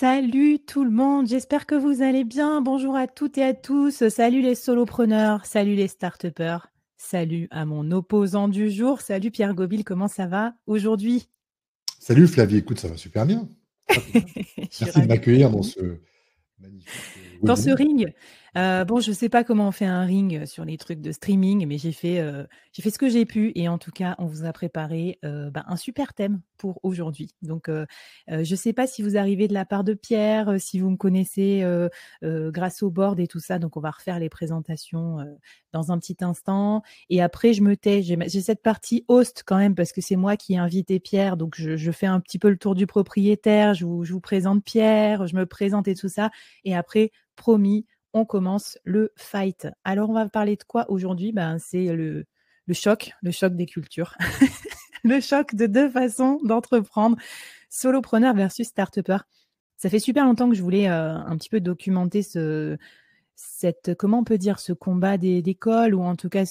Salut tout le monde, j'espère que vous allez bien. Bonjour à toutes et à tous. Salut les solopreneurs, salut les start-upers, salut à mon opposant du jour. Salut Pierre Gobil, comment ça va aujourd'hui? Salut Flavie, écoute, ça va super bien. Très, très bien. Je suis Merci de ravie m'accueillir d'être dans ici. ce magnifique Dans ce webinaire. ring, bon, je sais pas comment on fait un ring sur les trucs de streaming, mais j'ai fait ce que j'ai pu et en tout cas, on vous a préparé un super thème pour aujourd'hui. Donc, je sais pas si vous arrivez de la part de Pierre, si vous me connaissez grâce au board et tout ça. Donc, on va refaire les présentations dans un petit instant. Et après, je me tais. J'ai cette partie host quand même parce que c'est moi qui ai invité Pierre. Donc, je fais un petit peu le tour du propriétaire. Je vous présente Pierre, je me présente et tout ça. Et après, promis, on commence le fight. Alors, on va parler de quoi aujourd'hui? C'est le choc des cultures. Le choc de deux façons d'entreprendre, solopreneur versus start-upper. Ça fait super longtemps que je voulais un petit peu documenter comment on peut dire, ce combat d'école ou en tout cas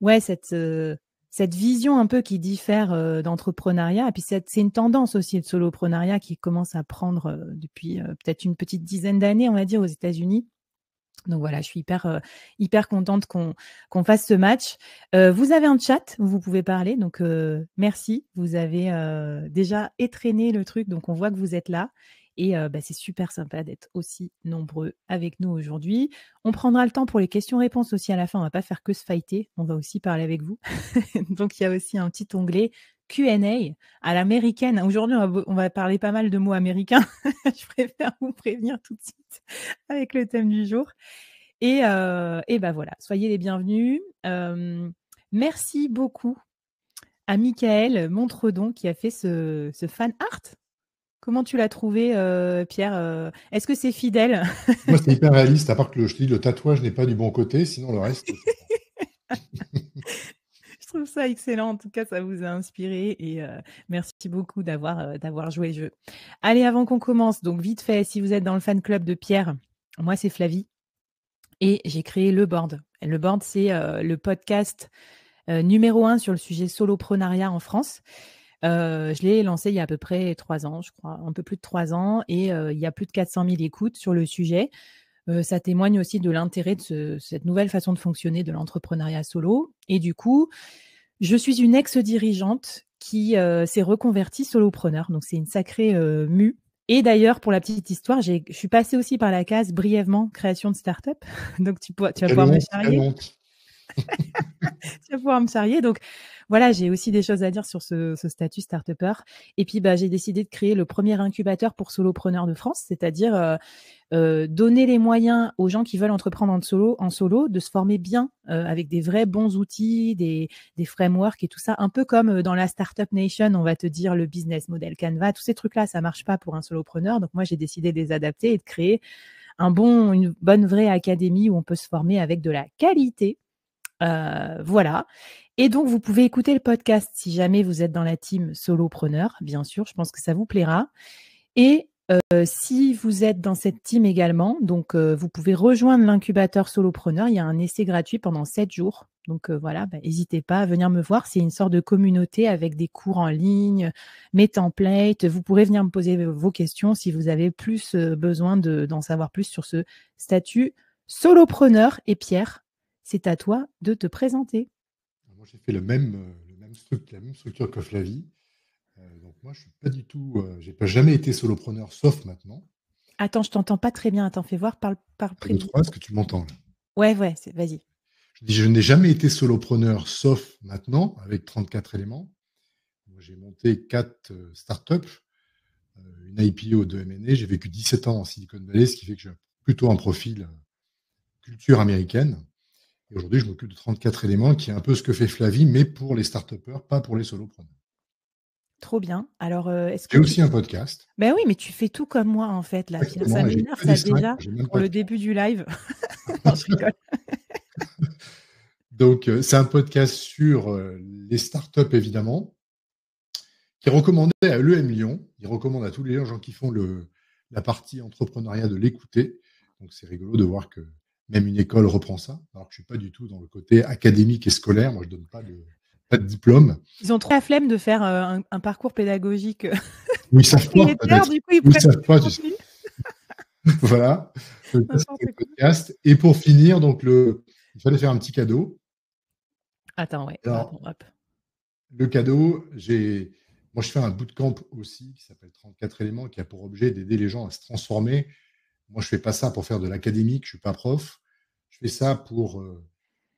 ouais, cette vision un peu qui diffère d'entrepreneuriat. Et puis, c'est une tendance aussi de soloprenariat qui commence à prendre depuis peut-être une petite dizaine d'années, on va dire, aux États-Unis. Donc voilà, je suis hyper contente qu'on fasse ce match. Vous avez un chat où vous pouvez parler, donc merci. Vous avez déjà étrenné le truc, donc on voit que vous êtes là. Et c'est super sympa d'être aussi nombreux avec nous aujourd'hui. On prendra le temps pour les questions-réponses aussi à la fin. On va pas faire que se fighter, on va aussi parler avec vous. Donc il y a aussi un petit onglet Q&A à l'américaine. Aujourd'hui, on va parler pas mal de mots américains. Je préfère vous prévenir tout de suite avec le thème du jour. Et voilà, soyez les bienvenus. Merci beaucoup à Michael Montredon qui a fait ce fan art. Comment tu l'as trouvé, Pierre? Est-ce que c'est fidèle? Moi, c'est hyper réaliste, à part que je te dis, le tatouage n'est pas du bon côté, sinon le reste, c'est bon. Je trouve ça excellent. En tout cas, ça vous a inspiré et merci beaucoup d'avoir joué le jeu. Allez, avant qu'on commence, donc vite fait, si vous êtes dans le fan club de Pierre, moi c'est Flavie et j'ai créé le board. Et le board, c'est le podcast numéro 1 sur le sujet soloprenariat en France. Je l'ai lancé il y a à peu près 3 ans, je crois, un peu plus de 3 ans, et il y a plus de 400 000 écoutes sur le sujet. Ça témoigne aussi de l'intérêt de cette nouvelle façon de fonctionner de l'entrepreneuriat solo. Et du coup, je suis une ex-dirigeante qui s'est reconvertie solopreneur. Donc, c'est une sacrée mue. Et d'ailleurs, pour la petite histoire, je suis passée aussi par la case brièvement création de start-up. Donc, tu vas Quelle pouvoir me honte, quelle charrier. honte. Tu vas pouvoir me charrier. Donc, voilà, j'ai aussi des choses à dire sur ce statut start-upper. Et puis, j'ai décidé de créer le premier incubateur pour solopreneurs de France, c'est-à-dire donner les moyens aux gens qui veulent entreprendre en solo de se former bien avec des vrais bons outils, des frameworks et tout ça. Un peu comme dans la Startup Nation, on va te dire le business model Canva. Tous ces trucs-là, ça marche pas pour un solopreneur. Donc, moi, j'ai décidé de les adapter et de créer une bonne vraie académie où on peut se former avec de la qualité. Voilà. Et donc, vous pouvez écouter le podcast si jamais vous êtes dans la team solopreneur, bien sûr. Je pense que ça vous plaira. Et si vous êtes dans cette team également, donc vous pouvez rejoindre l'incubateur solopreneur. Il y a un essai gratuit pendant 7 jours. Donc voilà, n'hésitez pas à venir me voir. C'est une sorte de communauté avec des cours en ligne, mes templates. Vous pourrez venir me poser vos questions si vous avez plus besoin d'en savoir plus sur ce statut solopreneur. Et Pierre, c'est à toi de te présenter. Moi, j'ai fait la même structure que Flavie. Donc, moi, je suis pas du tout, j'ai pas jamais été solopreneur, sauf maintenant. Attends, je t'entends pas très bien. Attends, fais voir, parle Un, près deux, du trois, est-ce micro. que tu m'entends là? Ouais, vas-y. Je dis, je n'ai jamais été solopreneur, sauf maintenant, avec 34 éléments. Moi, j'ai monté 4 startups, une IPO de M&A. J'ai vécu 17 ans en Silicon Valley, ce qui fait que j'ai plutôt un profil culture américaine. Et aujourd'hui, je m'occupe de 34 éléments, qui est un peu ce que fait Flavie, mais pour les start-upers, pas pour les solopreneurs. Trop bien. Alors, est-ce J'ai que tu... aussi un podcast. Ben oui, mais tu fais tout comme moi, en fait, là. Ça Exactement, et j'ai m'énerve, que des ça, 5, déjà, j'ai même pour pas le 3. début du live. Non, je rigole. Donc, c'est un podcast sur les startups, évidemment, qui est recommandé à l'EM Lyon. Il recommande à tous les gens qui font la partie entrepreneuriat de l'écouter. Donc, c'est rigolo de voir que même une école reprend ça, alors que je ne suis pas du tout dans le côté académique et scolaire. Moi, je ne donne pas de diplôme. Ils ont trop la flemme de faire un parcours pédagogique Ou ils savent pas, propriétaires, peut-être. du coup, ils Ou ils prennent savent pas, le tu sais. contenu. Voilà. Donc ça, N'importe c'était le quoi. podcast. Et pour finir, donc il fallait faire un petit cadeau. Attends, ouais, pardon, Alors, hop. le cadeau, moi, je fais un bootcamp aussi qui s'appelle 34 éléments, qui a pour objet d'aider les gens à se transformer. Moi, je fais pas ça pour faire de l'académique, je suis pas prof. Je fais ça pour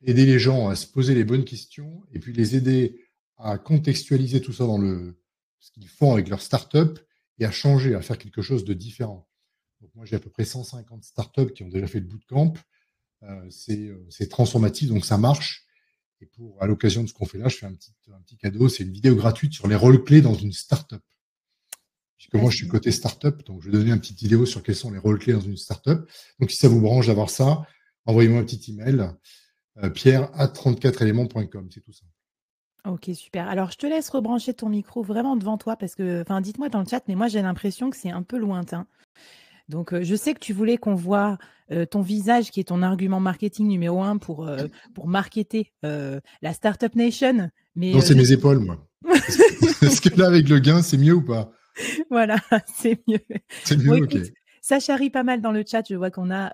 aider les gens à se poser les bonnes questions et puis les aider à contextualiser tout ça dans ce qu'ils font avec leur startup et à changer, à faire quelque chose de différent. Donc, moi, j'ai à peu près 150 startups qui ont déjà fait le bootcamp. C'est transformatif, donc ça marche. Et à l'occasion de ce qu'on fait là, je fais un petit cadeau. C'est une vidéo gratuite sur les rôles clés dans une startup. Puisque moi, je suis côté Fascinant. startup, donc je vais donner une petite vidéo sur quels sont les rôles clés dans une startup. Donc, si ça vous branche d'avoir ça, envoyez-moi un petit email, pierre@34éléments.com. C'est tout ça. Ok, super. Alors, je te laisse rebrancher ton micro vraiment devant toi parce que, enfin, dites-moi dans le chat, mais moi, j'ai l'impression que c'est un peu lointain. Donc, je sais que tu voulais qu'on voit ton visage, qui est ton argument marketing numéro 1 pour marketer la Startup Nation. Mais Non, c'est mes épaules, moi. Est-ce que là, avec le gain, c'est mieux ou pas? voilà, c'est mieux. C'est Bon, mieux, ok. écoute, ça charrie pas mal dans le chat. Je vois qu'on a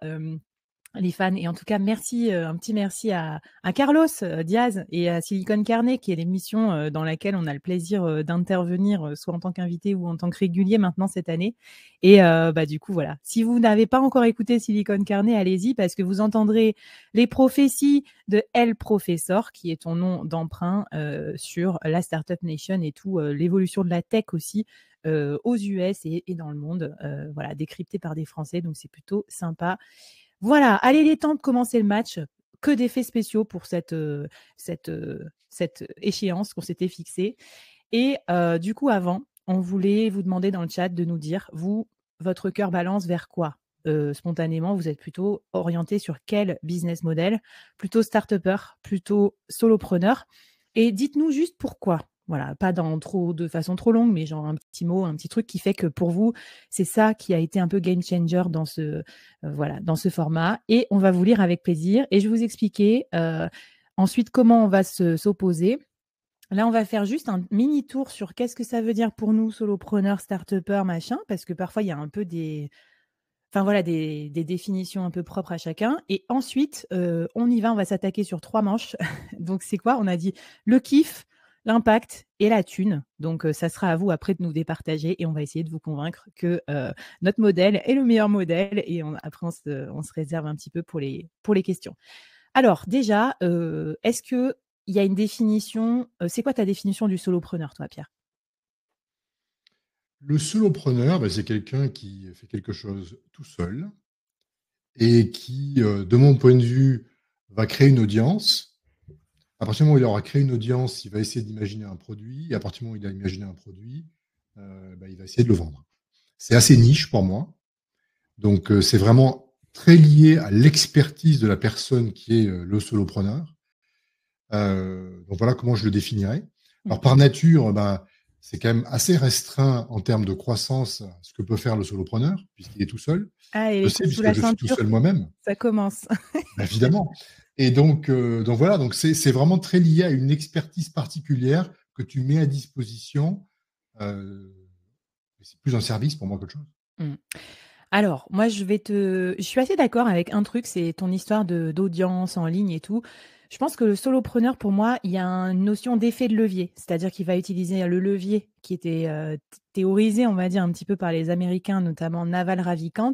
les fans. Et en tout cas, merci, un petit merci à Carlos Diaz et à Silicon Carnet, qui est l'émission dans laquelle on a le plaisir d'intervenir, soit en tant qu'invité ou en tant que régulier maintenant cette année. Et bah, du coup, voilà. Si vous n'avez pas encore écouté Silicon Carnet, allez-y, parce que vous entendrez les prophéties de El Professor, qui est ton nom d'emprunt sur la Startup Nation et tout, l'évolution de la tech aussi. Aux US et dans le monde, voilà, décrypté par des Français, donc c'est plutôt sympa. Voilà, allez, il est temps de commencer le match. Que d'effets spéciaux pour cette échéance qu'on s'était fixée. Et du coup, avant, on voulait vous demander dans le chat de nous dire, vous, votre cœur balance vers quoi spontanément, vous êtes plutôt orienté sur quel business model? Plutôt start-upper, plutôt solopreneur? Et dites-nous juste pourquoi. Voilà, pas de façon trop longue, mais genre un petit mot, un petit truc qui fait que pour vous, c'est ça qui a été un peu game changer dans ce format. Et on va vous lire avec plaisir. Et je vais vous expliquer ensuite comment on va s'opposer. Là, on va faire juste un mini tour sur qu'est-ce que ça veut dire pour nous, solopreneurs, start-upers, machin, parce que parfois, il y a un peu des définitions un peu propres à chacun. Et ensuite, on y va, on va s'attaquer sur 3 manches. Donc, c'est quoi? On a dit le kiff, l'impact et la thune. Donc, ça sera à vous après de nous départager et on va essayer de vous convaincre que notre modèle est le meilleur modèle. Et après, on se réserve un petit peu pour les questions. Alors, déjà, est-ce qu'il y a une définition? C'est quoi ta définition du solopreneur, toi, Pierre? Le solopreneur, ben, c'est quelqu'un qui fait quelque chose tout seul et qui, de mon point de vue, va créer une audience. À partir du moment où il aura créé une audience, il va essayer d'imaginer un produit. Et à partir du moment où il a imaginé un produit, ben, il va essayer de le vendre. C'est assez niche pour moi. Donc, c'est vraiment très lié à l'expertise de la personne qui est le solopreneur. Donc, voilà comment je le définirais. Alors, par nature, ben, c'est quand même assez restreint en termes de croissance ce que peut faire le solopreneur, puisqu'il est tout seul. Ah, et Je les sais, coups sous puisque la je suis tout ceinture, seul moi-même. ça commence. Ben, évidemment. Et donc voilà, donc c'est vraiment très lié à une expertise particulière que tu mets à disposition. C'est plus un service pour moi qu'autre chose. Mmh. Alors, moi, je suis assez d'accord avec un truc, c'est ton histoire d'audience en ligne et tout. Je pense que le solopreneur, pour moi, il y a une notion d'effet de levier, c'est-à-dire qu'il va utiliser le levier qui était théorisé, on va dire, un petit peu par les Américains, notamment Naval Ravikant,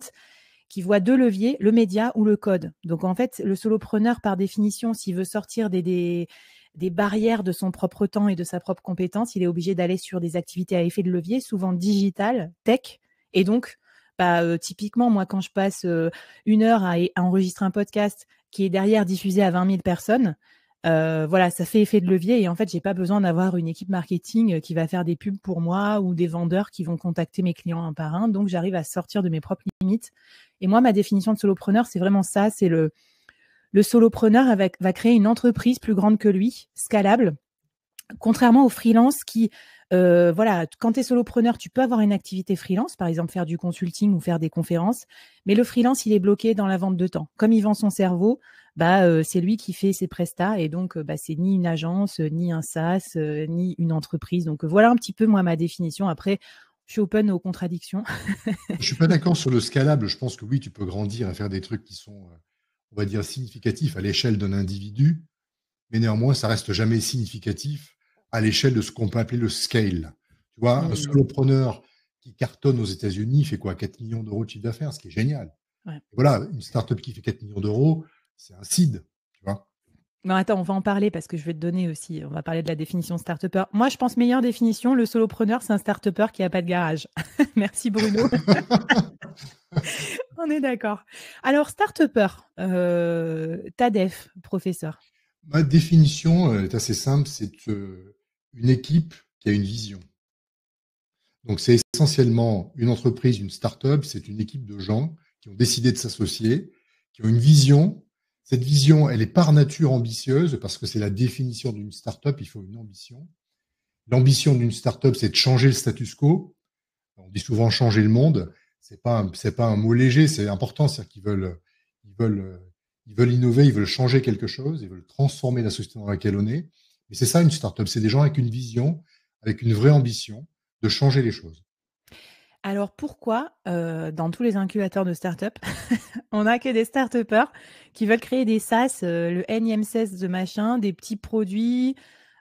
qui voit 2 leviers, le média ou le code. Donc, en fait, le solopreneur, par définition, s'il veut sortir des barrières de son propre temps et de sa propre compétence, il est obligé d'aller sur des activités à effet de levier, souvent digital, tech. Et donc, bah, typiquement, moi, quand je passe 1 heure à enregistrer un podcast qui est derrière diffusé à 20 000 personnes, voilà, ça fait effet de levier. Et en fait, j'ai pas besoin d'avoir une équipe marketing qui va faire des pubs pour moi ou des vendeurs qui vont contacter mes clients un par un. Donc, j'arrive à sortir de mes propres limites. Et moi, ma définition de solopreneur, c'est vraiment ça. C'est le solopreneur va créer une entreprise plus grande que lui, scalable, contrairement aux freelances qui, voilà, quand tu es solopreneur, tu peux avoir une activité freelance, par exemple faire du consulting ou faire des conférences, mais le freelance, il est bloqué dans la vente de temps. Comme il vend son cerveau, bah, c'est lui qui fait ses prestats et donc bah, c'est ni une agence, ni un SaaS, ni une entreprise. Donc voilà un petit peu moi ma définition. Après, je suis open aux contradictions. Je suis pas d'accord sur le scalable. Je pense que oui, tu peux grandir et faire des trucs qui sont, on va dire, significatifs à l'échelle d'un individu, mais néanmoins, ça reste jamais significatif à l'échelle de ce qu'on peut appeler le scale. Tu vois, un Hmm, solopreneur qui cartonne aux États-Unis fait quoi? 4 millions d'euros de chiffre d'affaires, ce qui est génial. ouais. Et voilà, une startup qui fait 4 millions d'euros, c'est un seed, tu vois. Non, attends, on va en parler parce que je vais te donner aussi, on va parler de la définition start-upper. Moi, je pense meilleure définition, le solopreneur, c'est un start-upper qui n'a pas de garage. Merci Bruno, on est d'accord. Alors, start-upper, TADEF, professeur. Ma définition est assez simple, c'est une équipe qui a une vision. Donc, c'est essentiellement une entreprise, une start-up, c'est une équipe de gens qui ont décidé de s'associer, qui ont une vision. Cette vision, elle est par nature ambitieuse parce que c'est la définition d'une start-up, il faut une ambition. L'ambition d'une start-up, c'est de changer le status quo. On dit souvent changer le monde. C'est pas un mot léger, c'est important. C'est-à-dire ils veulent innover, ils veulent changer quelque chose, ils veulent transformer la société dans laquelle on est. Mais c'est ça une start-up. C'est des gens avec une vision, avec une vraie ambition de changer les choses. Alors, pourquoi, dans tous les incubateurs de start-up, on n'a que des start-uppers qui veulent créer des SaaS, le énième SaaS de machin, des petits produits,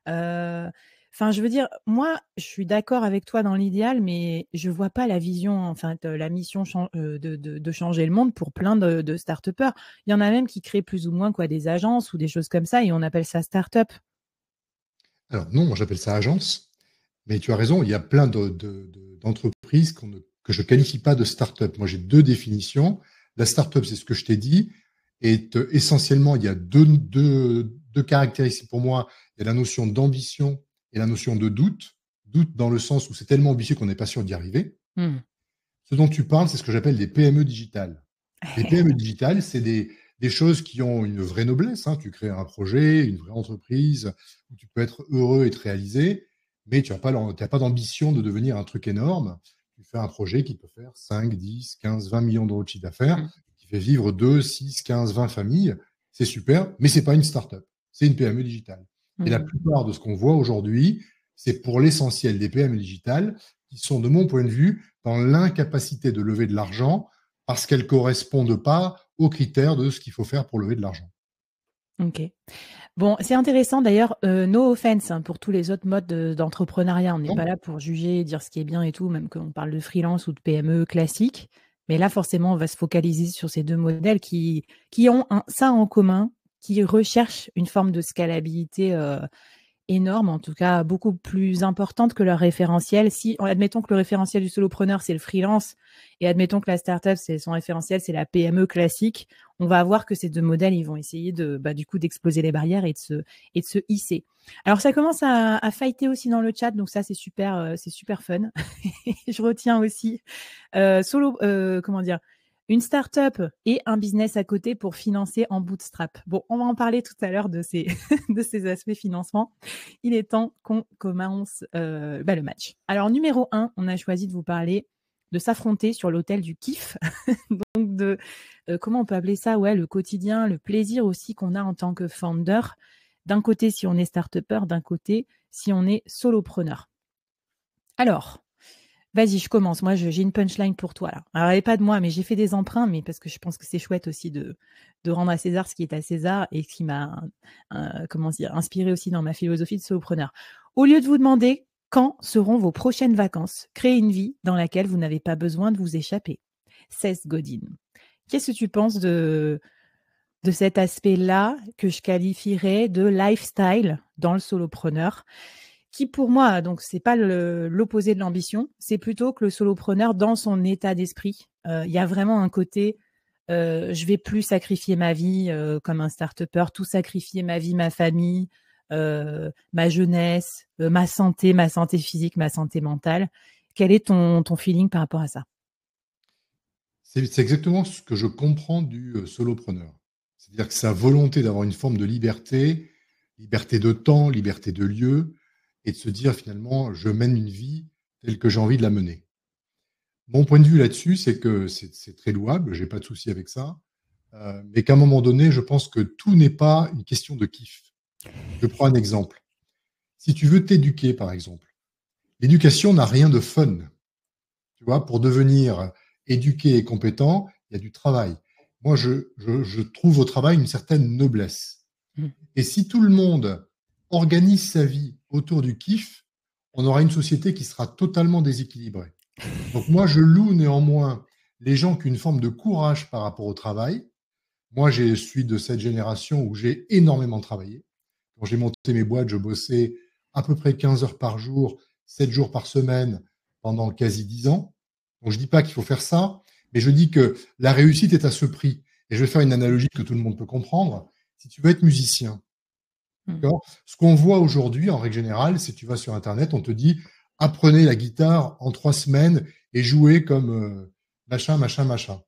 enfin, je veux dire, moi, je suis d'accord avec toi dans l'idéal, mais je vois pas la vision, enfin, la mission de changer le monde pour plein de start-upers. Il y en a même qui créent plus ou moins quoi, des agences ou des choses comme ça et on appelle ça start-up. Alors non, moi j'appelle ça agence, mais tu as raison, il y a plein d'entreprises que je qualifie pas de start-up. Moi j'ai deux définitions. La start-up, c'est ce que je t'ai dit, et essentiellement, il y a deux caractéristiques pour moi. Il y a la notion d'ambition et la notion de doute. Doute dans le sens où c'est tellement ambitieux qu'on n'est pas sûr d'y arriver. Hmm. Ce dont tu parles, c'est ce que j'appelle des PME digitales. Les PME digitales, c'est des choses qui ont une vraie noblesse, hein. Tu crées un projet, une vraie entreprise, où tu peux être heureux et te réaliser, mais tu n'as pas d'ambition de devenir un truc énorme. Tu fais un projet qui peut faire 5, 10, 15, 20 millions d'euros de chiffre d'affaires, Hmm. qui fait vivre 2, 6, 15, 20 familles. C'est super, mais c'est pas une start-up. C'est une PME digitale. Et la Hmm. plupart de ce qu'on voit aujourd'hui, c'est pour l'essentiel des PME digitales qui sont, de mon point de vue, dans l'incapacité de lever de l'argent parce qu'elles ne correspondent pas aux critères de ce qu'il faut faire pour lever de l'argent. Ok. Bon, c'est intéressant d'ailleurs, no offense hein, pour tous les autres modes d'entrepreneuriat. On n'est pas Non. là pour juger, dire ce qui est bien et tout, même qu'on parle de freelance ou de PME classique. Mais là, forcément, on va se focaliser sur ces deux modèles qui ont ça en commun, qui recherchent une forme de scalabilité énorme, en tout cas beaucoup plus importante que leur référentiel. Si, admettons que le référentiel du solopreneur, c'est le freelance, et admettons que la startup, c'est son référentiel, c'est la PME classique, on va voir que ces deux modèles, ils vont essayer du coup, d'exploser les barrières et de se hisser. Alors, ça commence à fighter aussi dans le chat, donc ça, c'est super fun. Je retiens aussi comment dire, une start-up et un business à côté pour financer en bootstrap. Bon, on va en parler tout à l'heure de ces, de ces aspects financement. Il est temps qu'on commence le match. Alors, numéro 1, on a choisi de vous parler de s'affronter sur l'autel du kiff. Donc, comment on peut appeler ça? Ouais, le quotidien, le plaisir aussi qu'on a en tant que founder. D'un côté, si on est start-upper, d'un côté, si on est solopreneur. Alors, vas-y, je commence. Moi, j'ai une punchline pour toi là. Alors, elle n'est pas de moi, mais j'ai fait des emprunts, mais parce que je pense que c'est chouette aussi de rendre à César ce qui est à César et ce qui m'a comment dire, inspiré aussi dans ma philosophie de solopreneur. Au lieu de vous demander quand seront vos prochaines vacances, créez une vie dans laquelle vous n'avez pas besoin de vous échapper. Seth Godin. Qu'est-ce que tu penses de cet aspect-là que je qualifierais de lifestyle dans le solopreneur? Qui pour moi, donc c'est pas l'opposé de l'ambition, c'est plutôt que le solopreneur dans son état d'esprit, il y a vraiment un côté, je vais plus sacrifier ma vie comme un start-upper, tout sacrifier ma vie, ma famille, ma jeunesse, ma santé physique, ma santé mentale. Quel est ton feeling par rapport à ça? C'est exactement ce que je comprends du solopreneur. C'est-à-dire que sa volonté d'avoir une forme de liberté, liberté de temps, liberté de lieu, et de se dire finalement, je mène une vie telle que j'ai envie de la mener. Mon point de vue là-dessus, c'est que c'est très louable, j'ai pas de souci avec ça, mais qu'à un moment donné, je pense que tout n'est pas une question de kiff. Je prends un exemple. Si tu veux t'éduquer, par exemple, l'éducation n'a rien de fun. tu vois, pour devenir éduqué et compétent, il y a du travail. Moi, je trouve au travail une certaine noblesse. Mmh. Et si tout le monde organise sa vie autour du kiff, on aura une société qui sera totalement déséquilibrée. Donc moi, je loue néanmoins les gens qui ont une forme de courage par rapport au travail. Moi, je suis de cette génération où j'ai énormément travaillé. Quand j'ai monté mes boîtes, je bossais à peu près 15 heures par jour, 7 jours par semaine pendant quasi 10 ans. Donc je ne dis pas qu'il faut faire ça, mais je dis que la réussite est à ce prix. Et je vais faire une analogie que tout le monde peut comprendre. Si tu veux être musicien, Mmh. d'accord, ce qu'on voit aujourd'hui, en règle générale, c'est que tu vas sur Internet, on te dit apprenez la guitare en 3 semaines et jouez comme machin, machin, machin.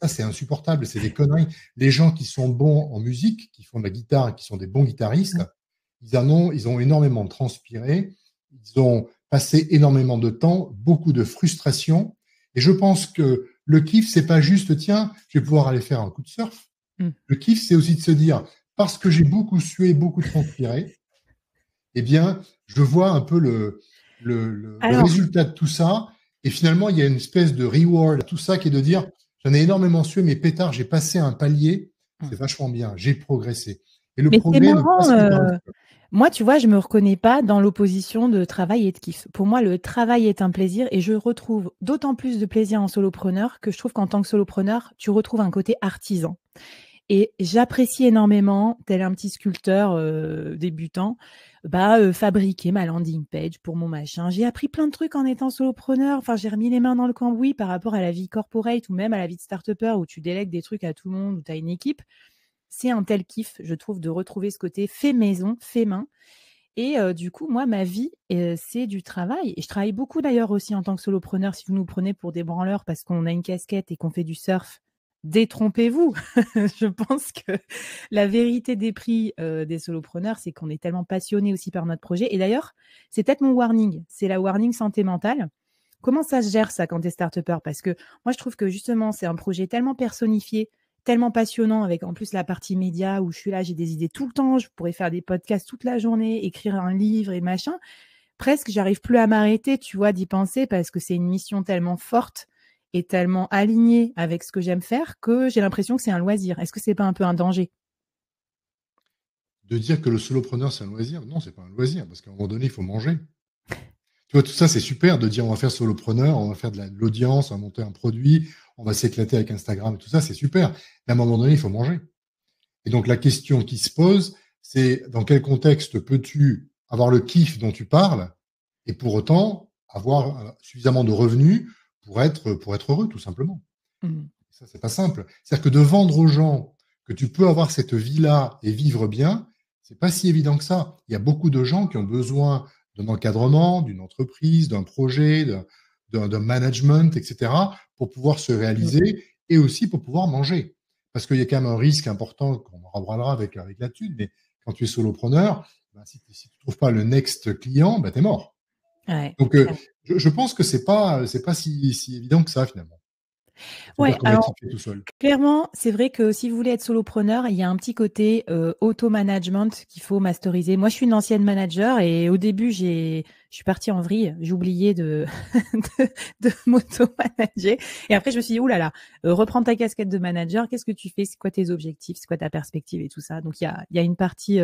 Ça, c'est insupportable, c'est des conneries. Les gens qui sont bons en musique, qui font de la guitare et qui sont des bons guitaristes, Ouais. ils ont énormément transpiré, ils ont passé énormément de temps, beaucoup de frustration. Et je pense que le kiff, c'est pas juste, tiens, je vais pouvoir aller faire un coup de surf. Mmh. Le kiff, c'est aussi de se dire, parce que j'ai beaucoup sué, beaucoup transpiré, eh bien, je vois un peu le Alors, résultat de tout ça. Et finalement, il y a une espèce de reward, tout ça qui est de dire, j'en ai énormément sué, mais pétard, j'ai passé un palier, c'est mmh. vachement bien, j'ai progressé. Et le Mais c'est progrès ne marrant, passe que par le sport. moi, tu vois, je me reconnais pas dans l'opposition de travail et de kiff. Pour moi, le travail est un plaisir et je retrouve d'autant plus de plaisir en solopreneur que je trouve qu'en tant que solopreneur, tu retrouves un côté artisan. Et j'apprécie énormément, tel un petit sculpteur débutant, fabriquer ma landing page pour mon machin. J'ai appris plein de trucs en étant solopreneur. Enfin, j'ai remis les mains dans le cambouis par rapport à la vie corporate ou même à la vie de start-upper où tu délègues des trucs à tout le monde, où tu as une équipe. C'est un tel kiff, je trouve, de retrouver ce côté fait maison, fait main. Et du coup, moi, ma vie, c'est du travail. Et je travaille beaucoup d'ailleurs aussi en tant que solopreneur. Si vous nous prenez pour des branleurs parce qu'on a une casquette et qu'on fait du surf, détrompez-vous. Je pense que la vérité des prix des solopreneurs, c'est qu'on est tellement passionné aussi par notre projet. Et d'ailleurs, c'est peut-être mon warning. C'est la warning santé mentale. Comment ça se gère ça quand tu es start-upper? Parce que moi, je trouve que justement, c'est un projet tellement personnifié, tellement passionnant, avec en plus la partie média où je suis là, j'ai des idées tout le temps, je pourrais faire des podcasts toute la journée, écrire un livre et machin. Presque, j'arrive plus à m'arrêter, tu vois, d'y penser parce que c'est une mission tellement forte et tellement alignée avec ce que j'aime faire que j'ai l'impression que c'est un loisir. Est-ce que c'est pas un peu un danger? De dire que le solopreneur, c'est un loisir, non, c'est pas un loisir, parce qu'à un moment donné, il faut manger. Tu vois, tout ça, c'est super de dire on va faire solopreneur, on va faire de l'audience, on va monter un produit, on va s'éclater avec Instagram, tout ça, c'est super. Mais à un moment donné, il faut manger. Et donc, la question qui se pose, c'est dans quel contexte peux-tu avoir le kiff dont tu parles et pour autant avoir suffisamment de revenus pour être heureux, tout simplement. Mmh. Ça, c'est pas simple. C'est-à-dire que de vendre aux gens que tu peux avoir cette vie-là et vivre bien, c'est pas si évident que ça. Il y a beaucoup de gens qui ont besoin d'un encadrement, d'une entreprise, d'un projet, d'un management, etc., pour pouvoir se Mmh. réaliser et aussi pour pouvoir manger. Parce qu'il y a quand même un risque important qu'on en reparlera avec la thune, mais quand tu es solopreneur, ben, si tu ne trouves pas le next client, ben, tu es mort. Ouais, Donc, clairement. je pense que c'est pas si évident que ça, finalement, de Ouais, faire qu'on va alors kiffer tout seul. clairement, c'est vrai que si vous voulez être solopreneur, il y a un petit côté auto-management qu'il faut masteriser. Moi, je suis une ancienne manager et au début, je suis partie en vrille. J'ai oublié de m'auto-manager. Et après, je me suis dit, oulala, là là, reprends ta casquette de manager. Qu'est-ce que tu fais? C'est quoi tes objectifs? C'est quoi ta perspective et tout ça? Donc, il y a une partie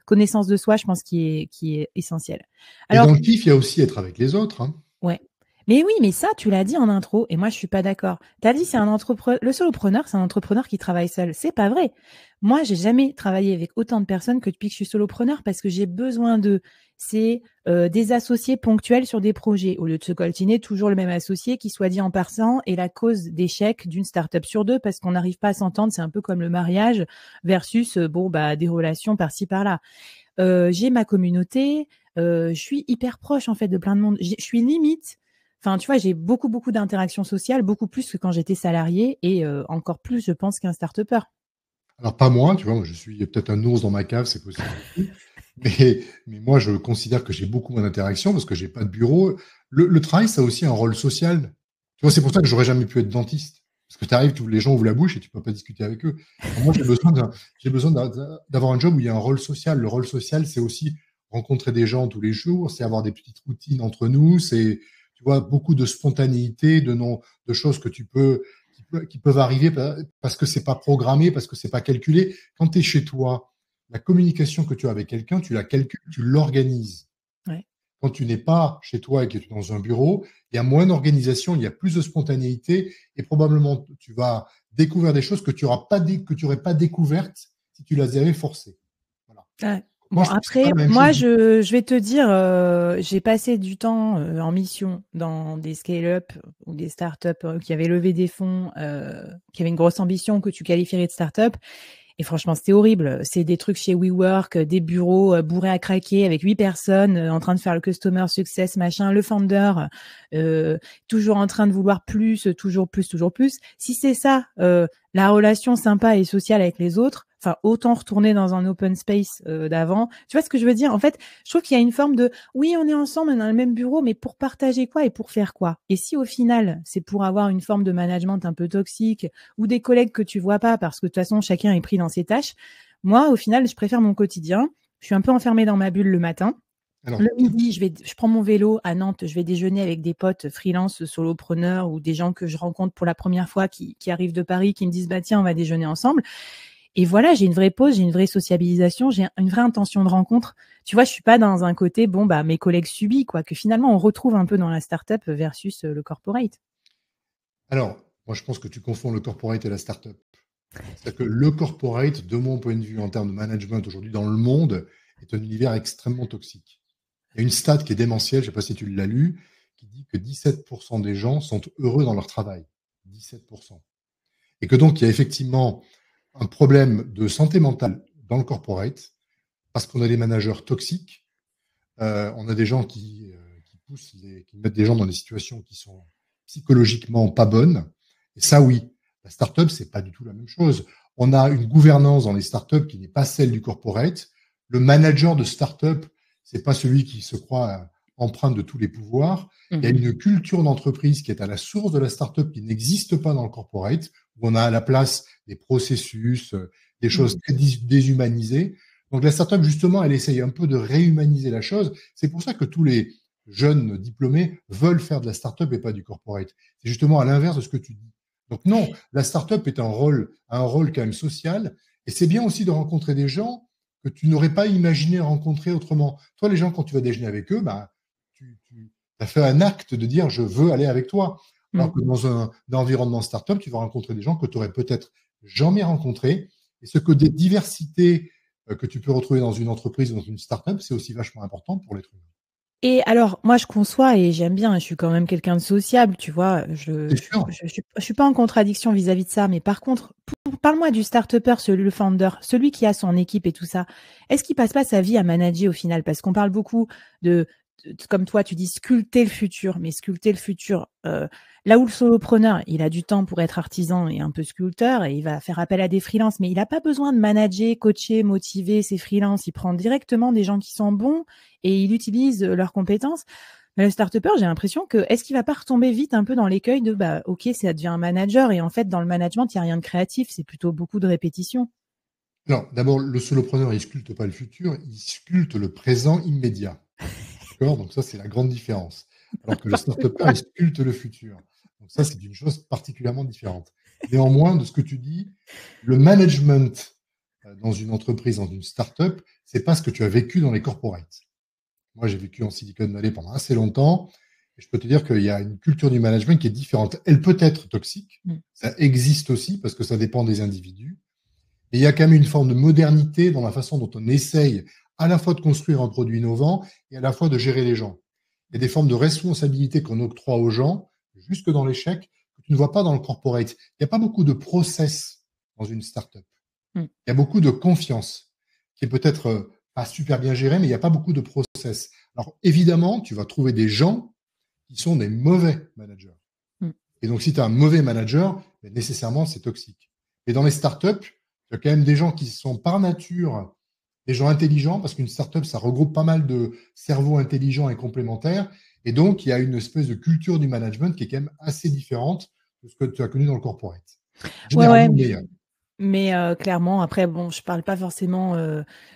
connaissance de soi, je pense, qui est essentielle. Et Alors, dans le kiff, il y a aussi être avec les autres, hein. ouais. Mais oui, mais ça, tu l'as dit en intro, et moi, je suis pas d'accord. Tu as dit, c'est un entrepreneur, le solopreneur, c'est un entrepreneur qui travaille seul. C'est pas vrai. Moi, j'ai jamais travaillé avec autant de personnes que depuis que je suis solopreneur parce que j'ai besoin de, c'est des associés ponctuels sur des projets au lieu de se coltiner toujours le même associé qui soit dit en passant est la cause d'échec d'une startup sur deux parce qu'on n'arrive pas à s'entendre. C'est un peu comme le mariage versus, des relations par-ci par-là. J'ai ma communauté, je suis hyper proche en fait de plein de monde. Je suis limite, enfin tu vois, j'ai beaucoup, beaucoup d'interactions sociales, beaucoup plus que quand j'étais salariée et encore plus je pense qu'un start-upper. Alors, pas moi, tu vois, moi, je suis peut-être un ours dans ma cave, c'est possible aussi. Mais moi, je considère que j'ai beaucoup moins d'interactions parce que j'ai pas de bureau. Le travail, ça a aussi un rôle social. Tu vois, c'est pour ça que j'aurais jamais pu être dentiste. Parce que tu arrives, les gens ouvrent la bouche et tu peux pas discuter avec eux. Alors moi, j'ai besoin d'avoir un job où il y a un rôle social. Le rôle social, c'est aussi rencontrer des gens tous les jours, c'est avoir des petites routines entre nous, c'est, tu tu vois, beaucoup de spontanéité, de choses qui peuvent arriver parce que c'est pas programmé, parce que c'est pas calculé. Quand tu es chez toi, la communication que tu as avec quelqu'un, tu la calcules, tu l'organises. Ouais. Quand tu n'es pas chez toi et que tu es dans un bureau, il y a moins d'organisation, il y a plus de spontanéité et probablement tu vas découvrir des choses que tu n'aurais pas découvertes si tu les avais forcées. Voilà. Ouais. Moi, Bon, je trouve que c'est pas après, la même moi, chose. je vais te dire, j'ai passé du temps en mission dans des scale-up ou des startups qui avaient levé des fonds, qui avaient une grosse ambition que tu qualifierais de startup. Et franchement, c'était horrible. C'est des trucs chez WeWork, des bureaux bourrés à craquer avec 8 personnes en train de faire le customer success, machin, le founder, toujours en train de vouloir plus, toujours plus, toujours plus. Si c'est ça, la relation sympa et sociale avec les autres, enfin, autant retourner dans un open space d'avant. Tu vois ce que je veux dire? En fait, je trouve qu'il y a une forme de, oui, on est ensemble, on est dans le même bureau, mais pour partager quoi et pour faire quoi? Et si au final, c'est pour avoir une forme de management un peu toxique ou des collègues que tu vois pas parce que de toute façon, chacun est pris dans ses tâches, moi, au final, je préfère mon quotidien. Je suis un peu enfermée dans ma bulle le matin. Alors, Le midi, je prends mon vélo à Nantes, je vais déjeuner avec des potes freelance, solopreneurs ou des gens que je rencontre pour la première fois qui arrivent de Paris, qui me disent, bah tiens, on va déjeuner ensemble. Et voilà, j'ai une vraie pause, j'ai une vraie sociabilisation, j'ai une vraie intention de rencontre. Tu vois, je suis pas dans un côté, bon, bah, mes collègues subis, quoi, que finalement, on retrouve un peu dans la startup versus le corporate. alors, moi, je pense que tu confonds le corporate et la startup. C'est-à-dire que le corporate, de mon point de vue en termes de management aujourd'hui dans le monde, est un univers extrêmement toxique. Il y a une stat qui est démentielle, je ne sais pas si tu l'as lu, qui dit que 17% des gens sont heureux dans leur travail. 17%. Et que donc, il y a effectivement un problème de santé mentale dans le corporate, parce qu'on a des managers toxiques, on a des gens qui poussent, qui mettent des gens dans des situations qui sont psychologiquement pas bonnes. Et ça, oui, la startup, c'est pas du tout la même chose. On a une gouvernance dans les startups qui n'est pas celle du corporate. Le manager de startup, c'est pas celui qui se croit empreint de tous les pouvoirs. Il y a une culture d'entreprise qui est à la source de la startup qui n'existe pas dans le corporate, où on a à la place des processus, des choses très déshumanisées. Donc la startup, justement, elle essaye un peu de réhumaniser la chose. C'est pour ça que tous les jeunes diplômés veulent faire de la startup et pas du corporate. C'est justement à l'inverse de ce que tu dis. Donc non, la startup est a un rôle quand même social. Et c'est bien aussi de rencontrer des gens que tu n'aurais pas imaginé rencontrer autrement. Toi, les gens, quand tu vas déjeuner avec eux, bah, tu as fait un acte de dire je veux aller avec toi. Alors que dans un environnement startup, tu vas rencontrer des gens que tu aurais peut-être jamais rencontrés. Et ce que des diversités que tu peux retrouver dans une entreprise ou dans une startup, c'est aussi vachement important pour l'être humain. Et alors, moi, je conçois et j'aime bien, je suis quand même quelqu'un de sociable, tu vois. C'est sûr. Je suis pas en contradiction vis-à-vis de ça, mais par contre, parle-moi du start-upper, celui, le founder, celui qui a son équipe et tout ça. Est-ce qu'il passe pas sa vie à manager au final? Parce qu'on parle beaucoup comme toi, tu dis sculpter le futur, mais sculpter le futur, là où le solopreneur, il a du temps pour être artisan et un peu sculpteur et il va faire appel à des freelances, mais il n'a pas besoin de manager, coacher, motiver ses freelances. Il prend directement des gens qui sont bons et il utilise leurs compétences. Mais le start-upper, j'ai l'impression que, est-ce qu'il va pas retomber vite un peu dans l'écueil de, bah, ok, ça devient un manager et en fait, dans le management, il n'y a rien de créatif, c'est plutôt beaucoup de répétition. Alors, d'abord, le solopreneur, il sculpte pas le futur, il sculpte le présent immédiat. D'accord? Donc ça, c'est la grande différence. Alors que le N'importe start-upper, quoi. il sculpte le futur. Donc ça, c'est une chose particulièrement différente. Néanmoins, de ce que tu dis, le management dans une entreprise, dans une start-up, c'est pas ce que tu as vécu dans les corporates. Moi, j'ai vécu en Silicon Valley pendant assez longtemps. Et je peux te dire qu'il y a une culture du management qui est différente. Elle peut être toxique. Ça existe aussi parce que ça dépend des individus. Et il y a quand même une forme de modernité dans la façon dont on essaye à la fois de construire un produit innovant et à la fois de gérer les gens. Il y a des formes de responsabilité qu'on octroie aux gens, jusque dans l'échec, que tu ne vois pas dans le corporate. Il n'y a pas beaucoup de process dans une startup. Mm. Il y a beaucoup de confiance, qui est peut-être pas super bien gérée, mais il n'y a pas beaucoup de process. Alors évidemment, tu vas trouver des gens qui sont des mauvais managers. Mm. Et donc, si tu as un mauvais manager, ben, nécessairement, c'est toxique. Et dans les startups, il y a quand même des gens qui sont par nature des gens intelligents, parce qu'une startup, ça regroupe pas mal de cerveaux intelligents et complémentaires. Et donc, il y a une espèce de culture du management qui est quand même assez différente de ce que tu as connu dans le corporate. Ouais, ouais. Généralement meilleur. Mais clairement, après, bon, je parle pas forcément.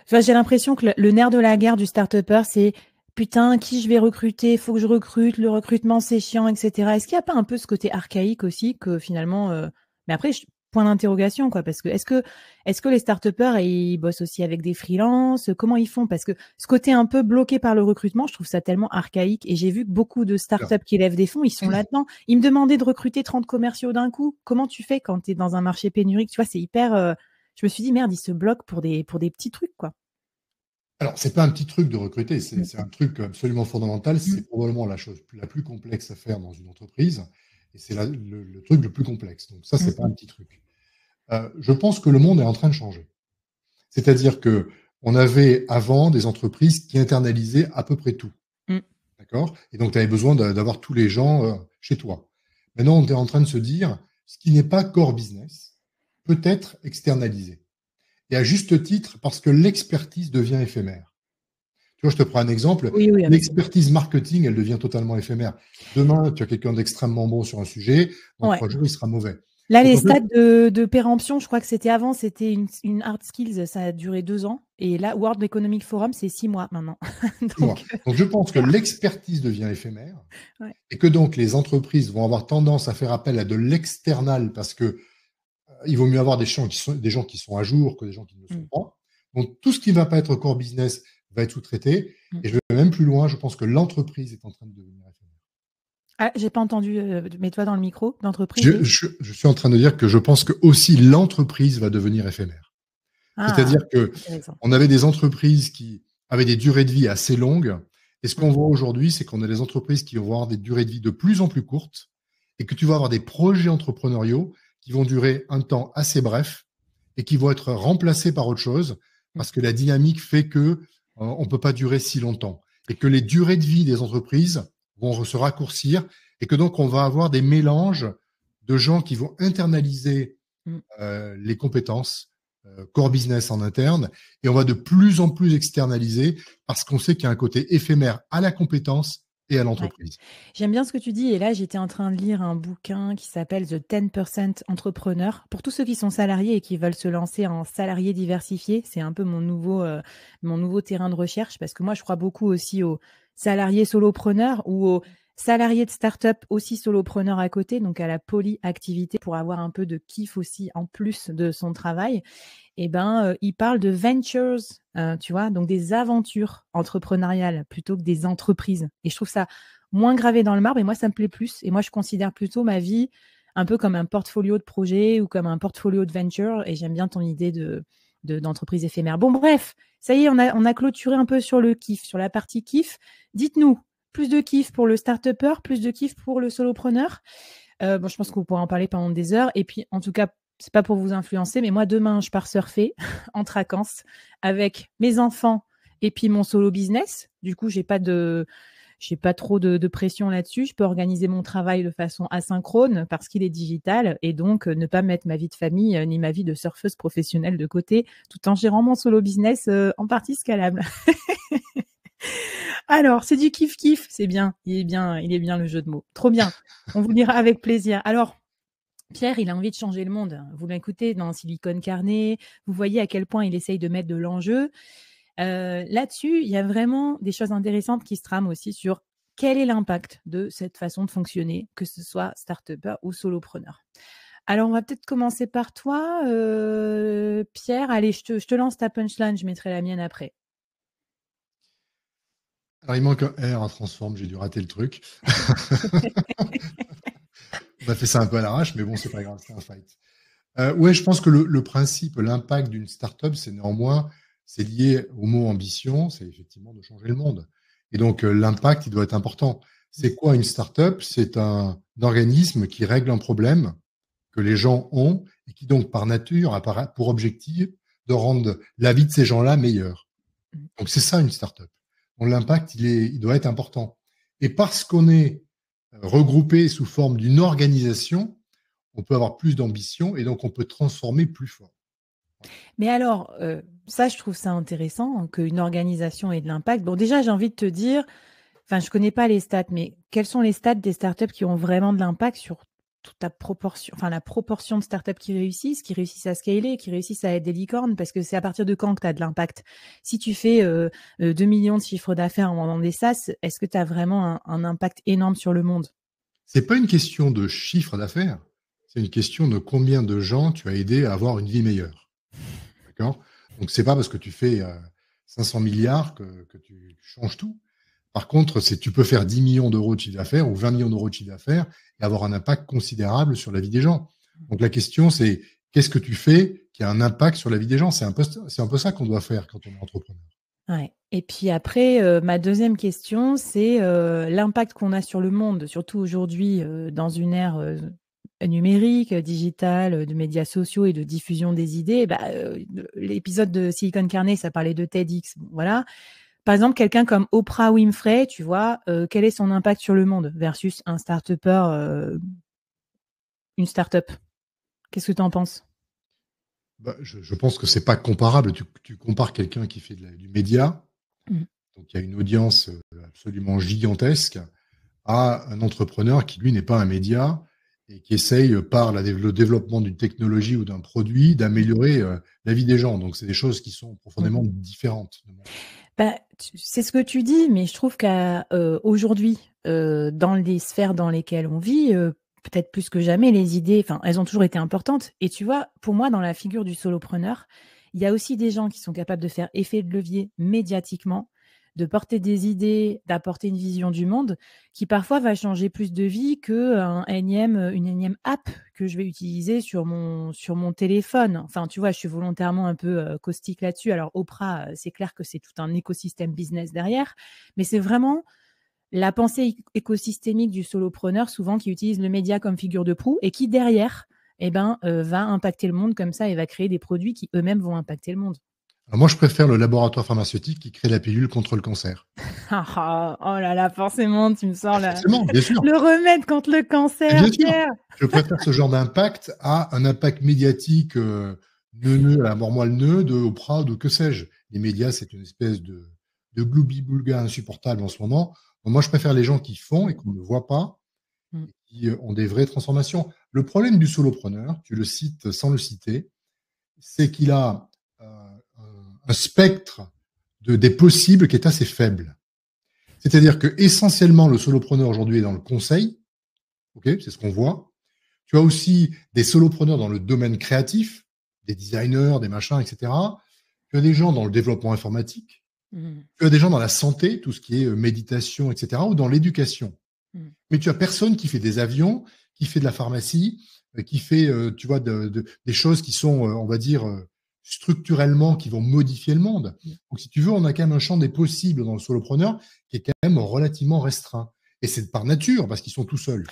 Enfin, j'ai l'impression que le nerf de la guerre du start-upper, c'est putain, qui je vais recruter? Il faut que je recrute, le recrutement c'est chiant, etc. Est-ce qu'il n'y a pas un peu ce côté archaïque aussi que finalement, mais après, point d'interrogation, quoi, parce que est-ce que les start-upers, ils bossent aussi avec des freelances? Comment ils font? Parce que ce côté un peu bloqué par le recrutement, je trouve ça tellement archaïque. Et j'ai vu que beaucoup de startups qui lèvent des fonds, ils sont là-dedans. Ils me demandaient de recruter 30 commerciaux d'un coup. Comment tu fais quand tu es dans un marché pénurique? Tu vois, c'est hyper. Je me suis dit, merde, ils se bloquent pour des petits trucs, quoi. Alors, c'est pas un petit truc de recruter, c'est un truc absolument fondamental. Mm. C'est probablement la chose la plus complexe à faire dans une entreprise, et c'est le truc le plus complexe. Donc ça, c'est pas un petit truc. Je pense que le monde est en train de changer. C'est-à-dire que on avait avant des entreprises qui internalisaient à peu près tout. Mm. D'accord? Et donc, tu avais besoin d'avoir tous les gens chez toi. Maintenant, on est en train de se dire, ce qui n'est pas core business peut être externalisé. Et à juste titre, parce que l'expertise devient éphémère. Tu vois, je te prends un exemple. Oui, oui, L'expertise marketing, elle devient totalement éphémère. Demain, tu as quelqu'un d'extrêmement bon sur un sujet. Dans ouais. 3 jours, il sera mauvais. Là, Donc, les en fait, stades de péremption, je crois que c'était avant, c'était une hard skills, ça a duré 2 ans. Et là, World Economic Forum, c'est 6 mois maintenant. moi. Donc, Donc, je pense que l'expertise devient éphémère ouais. et que donc les entreprises vont avoir tendance à faire appel à de l'external parce que il vaut mieux avoir des gens qui sont à jour que des gens qui ne le sont Mm. pas. Donc, tout ce qui ne va pas être core business va être sous-traité. Mm. Et je vais même plus loin, je pense que l'entreprise est en train de devenir éphémère. Ah, j'ai pas entendu, mets-toi dans le micro, d'entreprise. Je suis en train de dire que je pense que aussi l'entreprise va devenir éphémère. Ah, C'est-à-dire que intéressant. on avait des entreprises qui avaient des durées de vie assez longues. Et ce Mm. qu'on voit aujourd'hui, c'est qu'on a des entreprises qui vont avoir des durées de vie de plus en plus courtes et que tu vas avoir des projets entrepreneuriaux qui vont durer un temps assez bref et qui vont être remplacés par autre chose parce que la dynamique fait que on peut pas durer si longtemps et que les durées de vie des entreprises vont se raccourcir et que donc on va avoir des mélanges de gens qui vont internaliser Mm. les compétences core business en interne et on va de plus en plus externaliser parce qu'on sait qu'il y a un côté éphémère à la compétence et à Ouais. l'entreprise. J'aime bien ce que tu dis. Et là, j'étais en train de lire un bouquin qui s'appelle The 10% Entrepreneur. Pour tous ceux qui sont salariés et qui veulent se lancer en salarié diversifié, c'est un peu mon nouveau terrain de recherche parce que moi, je crois beaucoup aussi aux salariés solopreneurs ou aux salariés de start-up aussi solopreneurs à côté, donc à la polyactivité pour avoir un peu de kiff aussi en plus de son travail. Eh ben, il parle de ventures, tu vois, donc des aventures entrepreneuriales plutôt que des entreprises. Et je trouve ça moins gravé dans le marbre et moi, ça me plaît plus. Et moi, je considère plutôt ma vie un peu comme un portfolio de projets ou comme un portfolio de ventures et j'aime bien ton idée d'entreprise éphémère. Bon, bref, ça y est, on a clôturé un peu sur le kiff, sur la partie kiff. Dites-nous, plus de kiff pour le start-upper, plus de kiff pour le solopreneur. Bon, je pense qu'on pourra en parler pendant des heures. Et puis, en tout cas, c'est pas pour vous influencer, mais moi, demain, je pars surfer en vacances avec mes enfants et puis mon solo business. Du coup, j'ai pas trop de pression là-dessus. Je peux organiser mon travail de façon asynchrone parce qu'il est digital et donc ne pas mettre ma vie de famille ni ma vie de surfeuse professionnelle de côté tout en gérant mon solo business en partie scalable. Alors, c'est du kiff-kiff, c'est bien. Il est bien le jeu de mots. Trop bien. On vous dira avec plaisir. Alors, Pierre, il a envie de changer le monde. Vous l'écoutez dans Silicon Carnet. Vous voyez à quel point il essaye de mettre de l'enjeu. Là-dessus, il y a vraiment des choses intéressantes qui se trament aussi sur quel est l'impact de cette façon de fonctionner, que ce soit start-upper ou solopreneur. Alors, on va peut-être commencer par toi, Pierre. Allez, je te lance ta punchline, je mettrai la mienne après. Alors, il manque un R à transform, j'ai dû rater le truc. On a fait ça un peu à l'arrache, mais bon, c'est pas grave, c'est un fight. Ouais, je pense que le principe, l'impact d'une startup, c'est néanmoins, c'est lié au mot ambition, c'est effectivement de changer le monde. Et donc, l'impact, il doit être important. C'est quoi une startup? C'est un organisme qui règle un problème que les gens ont et qui donc, par nature, a pour objectif de rendre la vie de ces gens-là meilleure. Donc, c'est ça une startup. Donc, l'impact, il doit être important. Et parce qu'on est regroupé sous forme d'une organisation, on peut avoir plus d'ambition et donc on peut transformer plus fort. Mais alors, ça, je trouve ça intéressant, hein, qu'une organisation ait de l'impact. Bon, déjà, j'ai envie de te dire, enfin, je connais pas les stats, mais quels sont les stats des startups qui ont vraiment de l'impact sur toute ta proportion, enfin la proportion de startups qui réussissent à scaler, qui réussissent à être des licornes, parce que c'est à partir de quand que tu as de l'impact. Si tu fais 2 millions de chiffres d'affaires en vendant des SaaS, est-ce que tu as vraiment un impact énorme sur le monde? C'est pas une question de chiffre d'affaires, c'est une question de combien de gens tu as aidé à avoir une vie meilleure. D'accord? Donc, c'est pas parce que tu fais 500 milliards que tu changes tout. Par contre, tu peux faire 10 millions d'euros de chiffre d'affaires ou 20 millions d'euros de chiffre d'affaires et avoir un impact considérable sur la vie des gens. Donc, la question, c'est qu'est-ce que tu fais qui a un impact sur la vie des gens? C'est un peu ça qu'on doit faire quand on est entrepreneur. Ouais. Et puis après, ma deuxième question, c'est l'impact qu'on a sur le monde, surtout aujourd'hui dans une ère numérique, digitale, de médias sociaux et de diffusion des idées. L'épisode de Silicon Carnet, ça parlait de TEDx. Bon, voilà. Par exemple, quelqu'un comme Oprah Winfrey, tu vois, quel est son impact sur le monde versus un start-upper, une start-up? Qu'est-ce que tu en penses? Je pense que c'est pas comparable. Tu compares quelqu'un qui fait du média, Mm. donc il y a une audience absolument gigantesque, à un entrepreneur qui, lui, n'est pas un média et qui essaye, par le développement d'une technologie ou d'un produit, d'améliorer la vie des gens. Donc, c'est des choses qui sont profondément différentes. C'est ce que tu dis, mais je trouve qu'aujourd'hui, dans les sphères dans lesquelles on vit, peut-être plus que jamais, les idées, enfin, elles ont toujours été importantes. Et tu vois, pour moi, dans la figure du solopreneur, il y a aussi des gens qui sont capables de faire effet de levier médiatiquement, de porter des idées, d'apporter une vision du monde, qui parfois va changer plus de vie une énième app que je vais utiliser sur mon téléphone. Enfin, tu vois, je suis volontairement un peu caustique là-dessus. Alors, Oprah, c'est clair que c'est tout un écosystème business derrière, mais c'est vraiment la pensée écosystémique du solopreneur, souvent qui utilise le média comme figure de proue et qui, derrière, va impacter le monde comme ça et va créer des produits qui eux-mêmes vont impacter le monde. Alors moi, je préfère le laboratoire pharmaceutique qui crée la pilule contre le cancer. Oh là là, forcément, tu me sors Forcément, bien sûr. le remède contre le Et cancer, bien sûr, Pierre. je préfère ce genre d'impact à un impact médiatique neuneux, à la mort-moelle nœud, de Oprah, de que sais-je. Les médias, c'est une espèce de gloubi-boulga insupportable en ce moment. Donc moi, je préfère les gens qui font et qu'on ne voit pas, Mm. et qui ont des vraies transformations. Le problème du solopreneur, tu le cites sans le citer, c'est qu'il a un spectre des possibles qui est assez faible. C'est-à-dire que essentiellement, le solopreneur aujourd'hui est dans le conseil. Okay, c'est ce qu'on voit. Tu as aussi des solopreneurs dans le domaine créatif, des designers, des machins, etc. Tu as des gens dans le développement informatique. Mm. Tu as des gens dans la santé, tout ce qui est méditation, etc., ou dans l'éducation. Mm. Mais tu as personne qui fait des avions, qui fait de la pharmacie, qui fait, tu vois, des choses qui sont, on va dire, structurellement, qui vont modifier le monde. Donc, si tu veux, on a quand même un champ des possibles dans le solopreneur qui est quand même relativement restreint. Et c'est par nature, parce qu'ils sont tout seuls.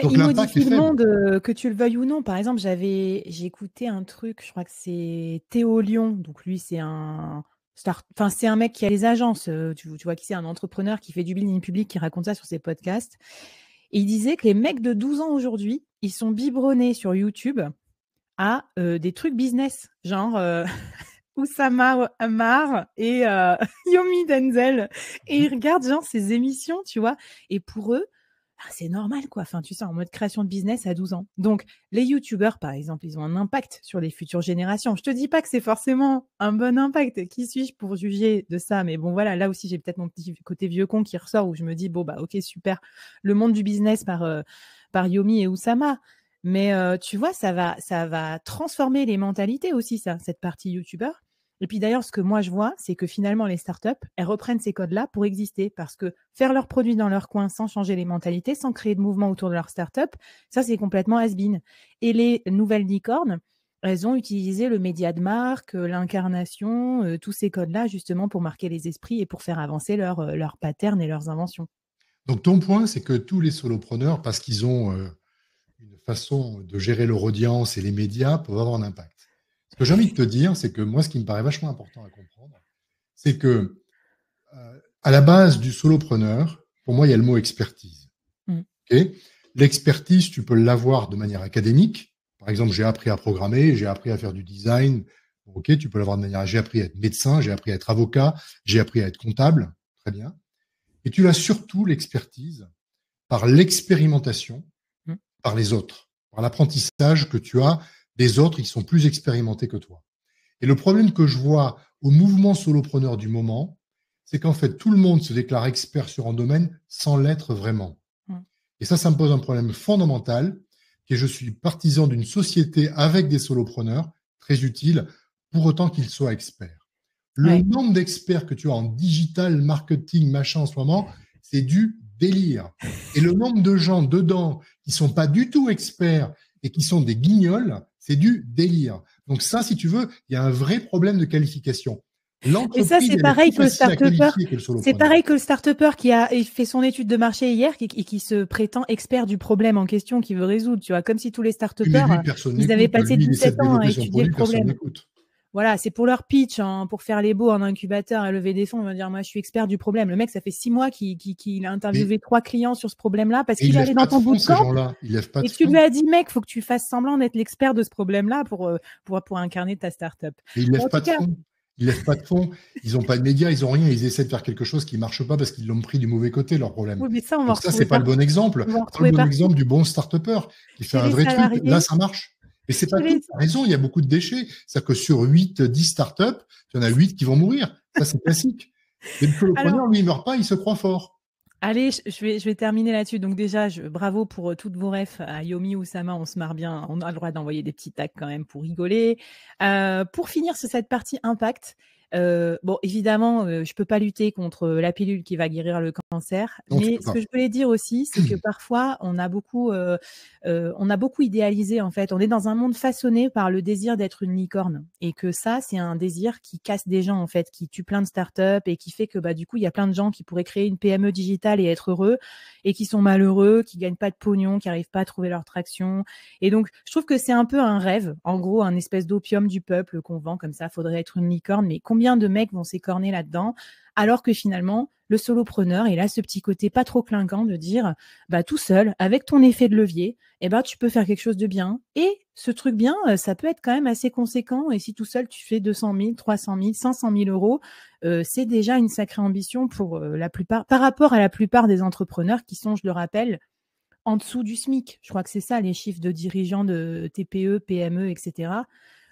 Donc, Il l'impact est modifie le faible. monde, que tu le veuilles ou non. Par exemple, j'ai écouté un truc, je crois que c'est Théo Lyon. Donc lui, c'est c'est un mec qui a des agences. Tu vois qui c'est, un entrepreneur qui fait du building public, qui raconte ça sur ses podcasts. Et il disait que les mecs de 12 ans aujourd'hui, ils sont biberonnés sur YouTube à des trucs business, genre Oussama Ammar et Yomi Denzel. Et ils regardent genre ces émissions, tu vois. Et pour eux, c'est normal, quoi. Enfin, tu sais, en mode création de business à 12 ans. Donc, les youtubeurs, par exemple, ils ont un impact sur les futures générations. Je te dis pas que c'est forcément un bon impact. Qui suis-je pour juger de ça? Mais bon, voilà, là aussi, j'ai peut-être mon petit côté vieux con qui ressort où je me dis, bon, bah, ok, super. Le monde du business par Yomi et Oussama. Mais tu vois, ça va transformer les mentalités aussi, ça, cette partie youtubeur. Et puis d'ailleurs, ce que moi je vois, c'est que finalement, les startups, elles reprennent ces codes-là pour exister. Parce que faire leurs produits dans leur coin sans changer les mentalités, sans créer de mouvement autour de leur startup, ça, c'est complètement has-been. Et les nouvelles licornes, elles ont utilisé le média de marque, l'incarnation, tous ces codes-là, justement, pour marquer les esprits et pour faire avancer leurs patterns et leurs inventions. Donc, ton point, c'est que tous les solopreneurs, parce qu'ils ont une façon de gérer leur audience et les médias, peuvent avoir un impact. Ce que j'ai envie de te dire, c'est que moi, ce qui me paraît vachement important à comprendre, c'est que à la base du solopreneur, pour moi, il y a le mot expertise. Mm. Okay, l'expertise, tu peux l'avoir de manière académique. Par exemple, j'ai appris à programmer, j'ai appris à faire du design. Ok, tu peux l'avoir de manière. J'ai appris à être médecin, j'ai appris à être avocat, j'ai appris à être comptable. Très bien. Et tu as surtout l'expertise par l'expérimentation Mm. par les autres, par l'apprentissage que tu as des autres qui sont plus expérimentés que toi. Et le problème que je vois au mouvement solopreneur du moment, c'est qu'en fait, tout le monde se déclare expert sur un domaine sans l'être vraiment. Et ça me pose un problème fondamental, que je suis partisan d'une société avec des solopreneurs, très utile, pour autant qu'ils soient experts. Le nombre d'experts que tu as en digital, marketing, machin en ce moment, c'est du délire. Et le nombre de gens dedans qui sont pas du tout experts et qui sont des guignols, c'est du délire. Donc ça, si tu veux, il y a un vrai problème de qualification. Et ça, c'est pareil que le start-upper. C'est pareil que le start-upper qui a fait son étude de marché hier et qui se prétend expert du problème en question qu'il veut résoudre. Tu vois, comme si tous les start-uppers, ils avaient passé 17 ans à étudier le problème. Voilà, c'est pour leur pitch, hein, pour faire les beaux en incubateur et lever des fonds. Ils vont dire, moi, je suis expert du problème. Le mec, ça fait 6 mois qu'il a interviewé 3 clients sur ce problème-là parce qu'il allait dans ton bootcamp. Et tu lui as dit, mec, faut que tu fasses semblant d'être l'expert de ce problème-là pour incarner ta start-up. Et ils lèvent pas de fonds. Ils lèvent pas de fonds, ils n'ont pas de médias, ils n'ont rien, ils essaient de faire quelque chose qui ne marche pas parce qu'ils l'ont pris du mauvais côté, leur problème. Oui, mais ça, donc ça, c'est pas le bon exemple. C'est le bon exemple du bon start-upper qui fait un vrai truc. Là, ça marche. Et c'est pas tout. Tu as raison, il y a beaucoup de déchets. C'est-à-dire que sur 8, 10 startups, il y en a 8 qui vont mourir. Ça, c'est classique. Et le solopreneur, lui, il meurt pas, il se croit fort. Allez, je vais terminer là-dessus. Donc déjà, bravo pour toutes vos refs à Yomi ou Sama, on se marre bien. On a le droit d'envoyer des petits tags quand même pour rigoler. Pour finir sur cette partie impact, bon, évidemment, je peux pas lutter contre la pilule qui va guérir le cancer, mais ce que je voulais dire aussi, c'est que parfois, on a beaucoup idéalisé, en fait. On est dans un monde façonné par le désir d'être une licorne et que ça, c'est un désir qui casse des gens, en fait, qui tue plein de startups et qui fait que, bah, du coup, il y a plein de gens qui pourraient créer une PME digitale et être heureux et qui sont malheureux, qui gagnent pas de pognon, qui arrivent pas à trouver leur traction. Et donc, je trouve que c'est un peu un rêve, en gros, un espèce d'opium du peuple qu'on vend comme ça. Faudrait être une licorne, mais combien de mecs vont s'écorner là-dedans, alors que finalement, le solopreneur, il a ce petit côté pas trop clinquant de dire, bah, tout seul, avec ton effet de levier, eh ben, tu peux faire quelque chose de bien. Et ce truc bien, ça peut être quand même assez conséquent. Et si tout seul, tu fais 200 000, 300 000, 500 000 euros, c'est déjà une sacrée ambition pour la plupart, par rapport à la plupart des entrepreneurs qui sont, je le rappelle, en dessous du SMIC. Je crois que c'est ça, les chiffres de dirigeants de TPE, PME, etc.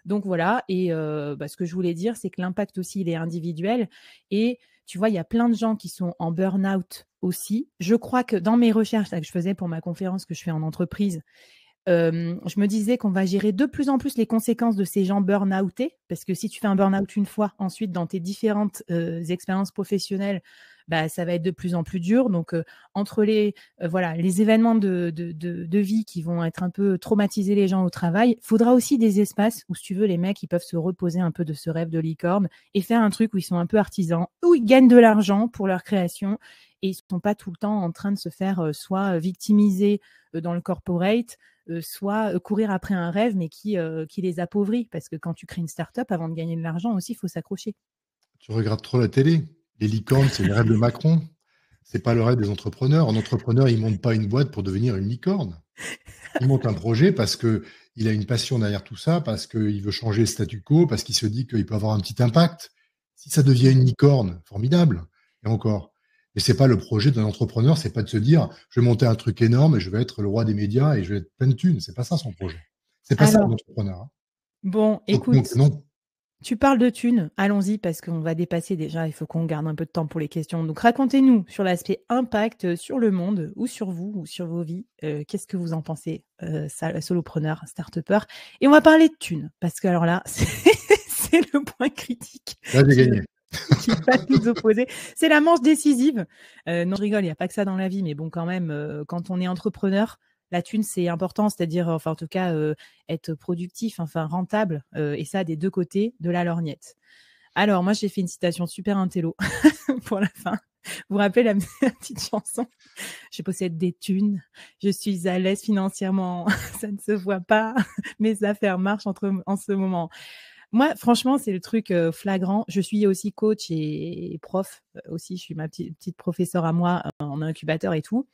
Donc voilà, et ce que je voulais dire, c'est que l'impact aussi, il est individuel. Et tu vois, il y a plein de gens qui sont en burn-out aussi. Je crois que dans mes recherches là, que je faisais pour ma conférence que je fais en entreprise, je me disais qu'on va gérer de plus en plus les conséquences de ces gens burn-outés, parce que si tu fais un burn-out une fois, ensuite, dans tes différentes expériences professionnelles, bah, ça va être de plus en plus dur. Donc, entre les événements de vie qui vont être un peu traumatiser les gens au travail, il faudra aussi des espaces où, si tu veux, les mecs, ils peuvent se reposer un peu de ce rêve de licorne et faire un truc où ils sont un peu artisans, où ils gagnent de l'argent pour leur création et ils ne sont pas tout le temps en train de se faire soit victimiser dans le corporate, soit courir après un rêve, mais qui les appauvrit. Parce que quand tu crées une start-up, avant de gagner de l'argent aussi, il faut s'accrocher. Tu regardes trop la télé. Les licornes, c'est le rêve de Macron. C'est pas le rêve des entrepreneurs. Un entrepreneur, il monte pas une boîte pour devenir une licorne. Il monte un projet parce qu'il a une passion derrière tout ça, parce qu'il veut changer le statu quo, parce qu'il se dit qu'il peut avoir un petit impact. Si ça devient une licorne, formidable. Et encore. Mais c'est pas le projet d'un entrepreneur, c'est pas de se dire je vais monter un truc énorme et je vais être le roi des médias et je vais être plein de thunes. C'est pas ça son projet. C'est pas ça un entrepreneur. Hein. Bon, écoute. Donc, non. Tu parles de thunes, allons-y parce qu'on va dépasser déjà, il faut qu'on garde un peu de temps pour les questions. Donc racontez-nous sur l'aspect impact sur le monde ou sur vous ou sur vos vies. Qu'est-ce que vous en pensez, solopreneur, start-upper? Et on va parler de thunes parce que alors là, c'est le point critique. Là, j'ai gagné. Qui va nous opposer. C'est la manche décisive. Non, je rigole, il n'y a pas que ça dans la vie, mais bon, quand même, quand on est entrepreneur, la thune, c'est important, c'est-à-dire, enfin, en tout cas, être productif, enfin, rentable, et ça, des deux côtés de la lorgnette. Alors, moi, j'ai fait une citation super intello pour la fin. Vous vous rappelez la petite chanson? Je possède des thunes, je suis à l'aise financièrement, ça ne se voit pas, mes affaires marchent en ce moment. Moi, franchement, c'est le truc flagrant. Je suis aussi coach et prof aussi. Je suis ma petite professeure à moi en incubateur et tout.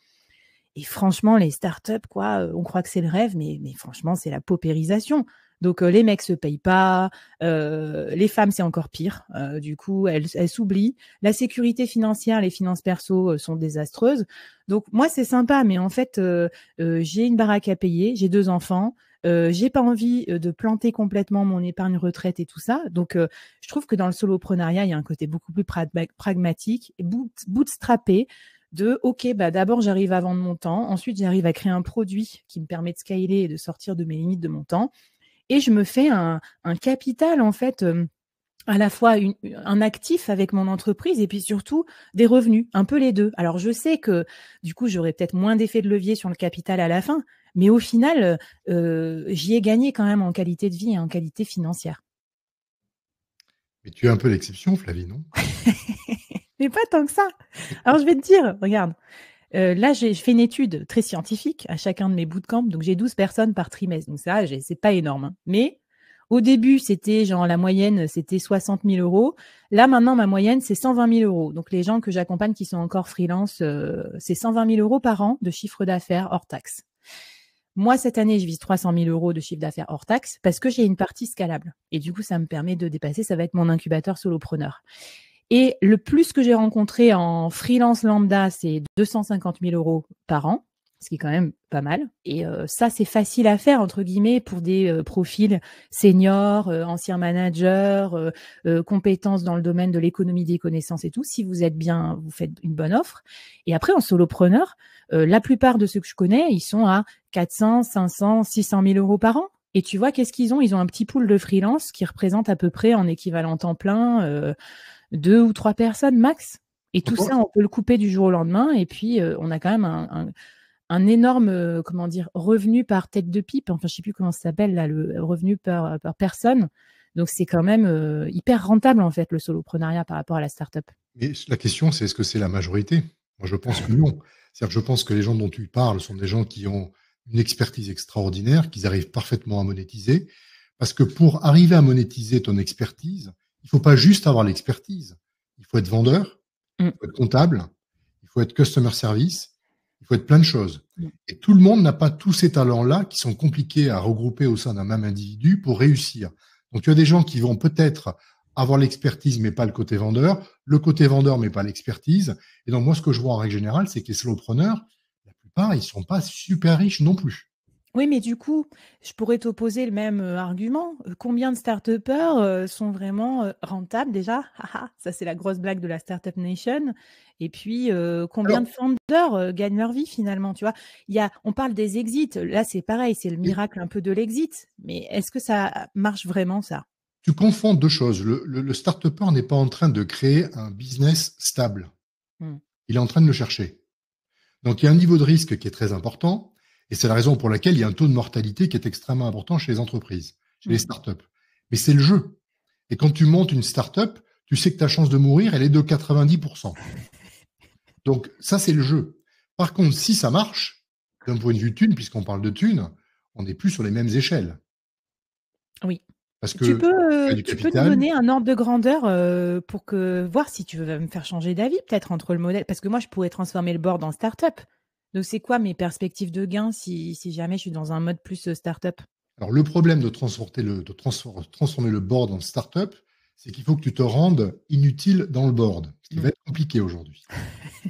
Et franchement, les startups, quoi, on croit que c'est le rêve, mais franchement, c'est la paupérisation. Donc, les mecs se payent pas, les femmes, c'est encore pire. Du coup, elles s'oublient. La sécurité financière, les finances perso sont désastreuses. Donc, moi, c'est sympa, mais en fait, j'ai une baraque à payer, j'ai 2 enfants, j'ai pas envie de planter complètement mon épargne retraite et tout ça. Donc, je trouve que dans le soloprenariat, il y a un côté beaucoup plus pragmatique, bootstrappé, de OK, bah d'abord j'arrive à vendre mon temps, ensuite j'arrive à créer un produit qui me permet de scaler et de sortir de mes limites de mon temps, et je me fais un capital en fait, à la fois un actif avec mon entreprise et puis surtout des revenus, un peu les deux. Alors je sais que du coup j'aurai peut-être moins d'effet de levier sur le capital à la fin, mais au final j'y ai gagné quand même en qualité de vie et en qualité financière. Mais tu es un peu l'exception, Flavie, non? Mais pas tant que ça. Alors je vais te dire, regarde, là je fais une étude très scientifique à chacun de mes bootcamps, donc j'ai 12 personnes par trimestre, donc ça c'est pas énorme, hein. Mais au début c'était genre la moyenne c'était 60 000 euros. Là maintenant ma moyenne c'est 120 000 euros. Donc les gens que j'accompagne qui sont encore freelance, c'est 120 000 euros par an de chiffre d'affaires hors taxe. Moi, cette année, je vise 300 000 euros de chiffre d'affaires hors taxe parce que j'ai une partie scalable. Et du coup, ça me permet de dépasser. Ça va être mon incubateur solopreneur. Et le plus que j'ai rencontré en freelance lambda, c'est 250 000 euros par an, ce qui est quand même pas mal. Et ça, c'est facile à faire, entre guillemets, pour des profils seniors, anciens managers, compétences dans le domaine de l'économie des connaissances et tout. Si vous êtes bien, vous faites une bonne offre. Et après, en solopreneur, la plupart de ceux que je connais, ils sont à 400, 500, 600 000 euros par an. Et tu vois, qu'est-ce qu'ils ont? Ils ont un petit pool de freelance qui représente à peu près en équivalent temps plein 2 ou 3 personnes max. Et tout ça, on peut le couper du jour au lendemain. Et puis, on a quand même un énorme, comment dire, revenu par tête de pipe. Enfin, je sais plus comment ça s'appelle, là, le revenu par personne. Donc, c'est quand même hyper rentable, en fait, le soloprenariat par rapport à la start-up. Mais la question, c'est est-ce que c'est la majorité? Moi, je pense que non. C'est-à-dire que je pense que les gens dont tu parles sont des gens qui ont une expertise extraordinaire, qu'ils arrivent parfaitement à monétiser. Parce que pour arriver à monétiser ton expertise, il faut pas juste avoir l'expertise. Il faut être vendeur, il faut être comptable, il faut être customer service, il faut être plein de choses. Et tout le monde n'a pas tous ces talents-là qui sont compliqués à regrouper au sein d'un même individu pour réussir. Donc, tu as des gens qui vont peut-être avoir l'expertise, mais pas le côté vendeur, mais pas l'expertise. Et donc, moi, ce que je vois en règle générale, c'est que les solopreneurs, la plupart, ils sont pas super riches non plus. Oui, mais du coup, je pourrais t'opposer le même argument. Combien de start-upers sont vraiment rentables déjà? Ça, c'est la grosse blague de la Startup Nation. Et puis, combien Alors, de founders gagnent leur vie finalement? Tu vois, on parle des exits. Là, c'est pareil, c'est le miracle un peu de l'exit. Mais est-ce que ça marche vraiment, ça? tu confonds deux choses. Le start-upper n'est pas en train de créer un business stable. Hmm. Il est en train de le chercher. Donc, il y a un niveau de risque qui est très important. Et c'est la raison pour laquelle il y a un taux de mortalité qui est extrêmement important chez les entreprises, chez les startups. Mais c'est le jeu. Et quand tu montes une startup, tu sais que ta chance de mourir, elle est de 90%. Donc, ça, c'est le jeu. Par contre, si ça marche, d'un point de vue thune, puisqu'on parle de thune, on n'est plus sur les mêmes échelles. Oui. Parce Tu que tu as peux, du tu peux nous capital. donner un ordre de grandeur pour voir si tu veux me faire changer d'avis, peut-être entre le modèle, parce que moi, je pourrais transformer le board en start-up. Donc, c'est quoi mes perspectives de gain si jamais je suis dans un mode plus start-up? Alors, le problème de transformer le board en startup, c'est qu'il faut que tu te rendes inutile dans le board, ce qui va être compliqué aujourd'hui.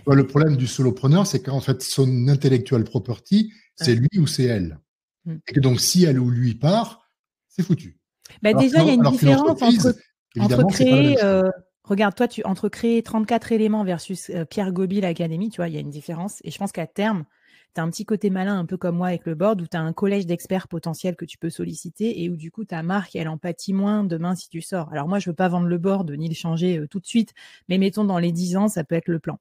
Le problème du solopreneur, c'est qu'en fait, son intellectual property, c'est lui ou c'est elle. Et que donc, si elle ou lui part, c'est foutu. Bah, Alors déjà, il y a une qu'une différence entreprise, entre évidemment, c'est pas la même créer, chose. regarde, toi, entre créer 34 éléments versus Pierre Gobi, l'Académie, tu vois, il y a une différence. Et je pense qu'à terme, tu as un petit côté malin, un peu comme moi avec le board, où tu as un collège d'experts potentiels que tu peux solliciter et où du coup, ta marque, elle en pâtit moins demain si tu sors. Alors moi, je veux pas vendre le board ni le changer tout de suite, mais mettons dans les 10 ans, ça peut être le plan.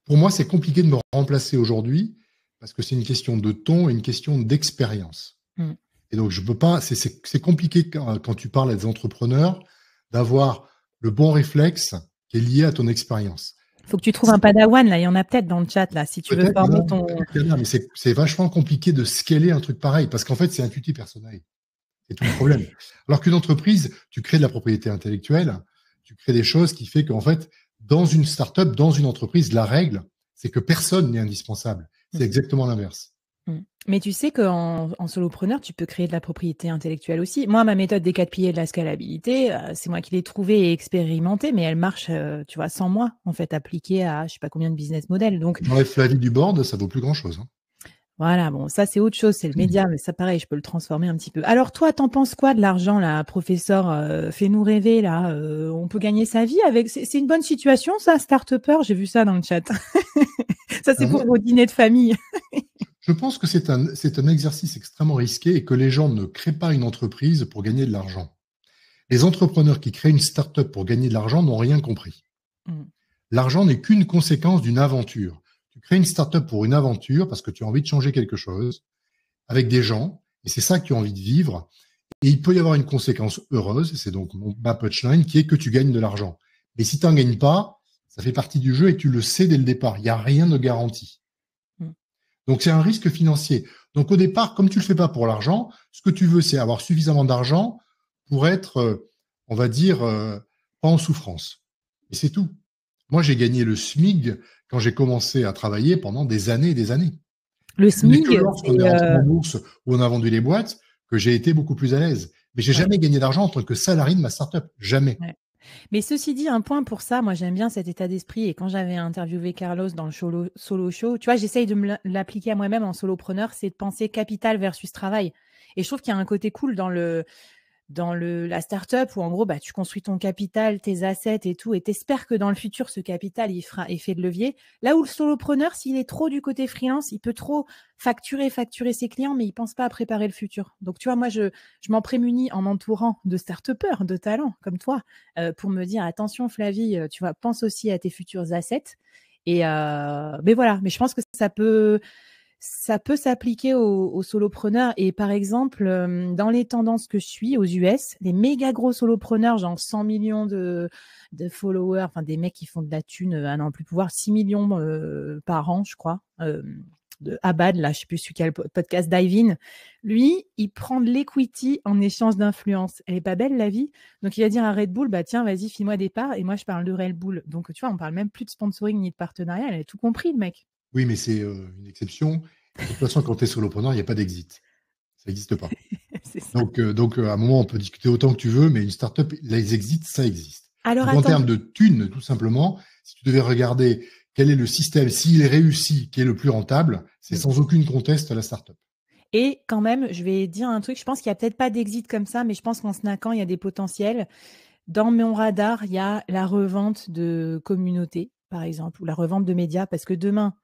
Pour moi, c'est compliqué de me remplacer aujourd'hui parce que c'est une question de ton et une question d'expérience. Et donc, je peux pas, c'est compliqué quand tu parles à des entrepreneurs d'avoir le bon réflexe qui est lié à ton expérience. Faut que tu trouves un padawan, là. Il y en a peut-être dans le chat, là, si tu veux Peut-être, former non, ton. peut-être qu'il y en a, mais c'est vachement compliqué de scaler un truc pareil parce qu'en fait, c'est intuitif personnel. C'est tout le problème. Alors qu'une entreprise, tu crées de la propriété intellectuelle, tu crées des choses qui fait qu'en fait, dans une startup, dans une entreprise, la règle, c'est que personne n'est indispensable. C'est exactement l'inverse. Mmh. Mais tu sais qu'en solopreneur, tu peux créer de la propriété intellectuelle aussi. Moi, ma méthode des 4 piliers de la scalabilité, c'est moi qui l'ai trouvée et expérimentée, mais elle marche, tu vois, sans moi, en fait, appliquée à je sais pas combien de business models. Donc J'enlève Flavie du board, ça vaut plus grand-chose, hein. voilà, bon, ça, c'est autre chose, c'est le média, mais ça, pareil, je peux le transformer un petit peu. Alors toi, t'en penses quoi de l'argent, là, professeur? Fais-nous rêver, là. On peut gagner sa vie avec. C'est une bonne situation, ça, start-upper? J'ai vu ça dans le chat. Ça, c'est Alors moi, pour vos dîners de famille. je pense que c'est un exercice extrêmement risqué et que les gens ne créent pas une entreprise pour gagner de l'argent. Les entrepreneurs qui créent une start-up pour gagner de l'argent n'ont rien compris. Mmh. L'argent n'est qu'une conséquence d'une aventure. Tu crées une start-up pour une aventure parce que tu as envie de changer quelque chose avec des gens, et c'est ça que tu as envie de vivre. Et il peut y avoir une conséquence heureuse, c'est donc ma punchline, qui est que tu gagnes de l'argent. Mais si tu n'en gagnes pas, ça fait partie du jeu et tu le sais dès le départ. Il n'y a rien de garanti. Mmh. Donc c'est un risque financier. Donc au départ, comme tu le fais pas pour l'argent, ce que tu veux, c'est avoir suffisamment d'argent pour être, on va dire, pas en souffrance. Et c'est tout. Moi, j'ai gagné le SMIC quand j'ai commencé à travailler pendant des années et des années. Le Ce n'est que SMIG, lorsqu'on est c'est, rentré en bourse ou on a vendu les boîtes que j'ai été beaucoup plus à l'aise. Mais j'ai ouais, jamais gagné d'argent en tant que salarié de ma startup. Jamais. ouais. Mais ceci dit, un point pour ça, moi j'aime bien cet état d'esprit. Et quand j'avais interviewé Carlos dans le solo show, tu vois, j'essaye de me l'appliquer à moi-même en solopreneur, c'est de penser capital versus travail. Et je trouve qu'il y a un côté cool dans la startup où en gros, bah, tu construis ton capital, tes assets et tout, et t'espères que dans le futur, ce capital, il fera effet de levier. Là où le solopreneur, s'il est trop du côté freelance, il peut trop facturer ses clients, mais il pense pas à préparer le futur. Donc, tu vois, moi, je m'en prémunis en m'entourant de start-upers, de talents comme toi, pour me dire, attention, Flavie, tu vois, pense aussi à tes futurs assets. Et mais voilà, mais je pense que ça peut s'appliquer aux solopreneurs. Et par exemple, dans les tendances que je suis aux US, les méga gros solopreneurs, genre 100 millions de followers, enfin des mecs qui font de la thune à n'en plus pouvoir, 6 millions par an, je crois. De Abad, là, je sais plus sur quel podcast, Dive In. Lui, il prend de l'equity en échange d'influence. Elle est pas belle, la vie? Donc, il va dire à Red Bull, bah tiens, vas-y, file-moi des parts. Et moi, je parle de Red Bull. Donc, tu vois, on parle même plus de sponsoring ni de partenariat. Elle a tout compris, le mec. Oui, mais c'est une exception. Et de toute façon, quand tu es solopreneur, il n'y a pas d'exit. Ça n'existe pas. C'est ça. Donc, à un moment, on peut discuter autant que tu veux, mais une startup, les exits, ça existe. Alors, Donc, en attends. termes de thunes, tout simplement, si tu devais regarder quel est le système, s'il est réussi, qui est le plus rentable, c'est Mm. sans aucune conteste la startup. Et quand même, je vais dire un truc, je pense qu'il n'y a peut-être pas d'exit comme ça, mais je pense qu'en snackant, il y a des potentiels. Dans mon radar, il y a la revente de communautés, par exemple, ou la revente de médias, parce que demain,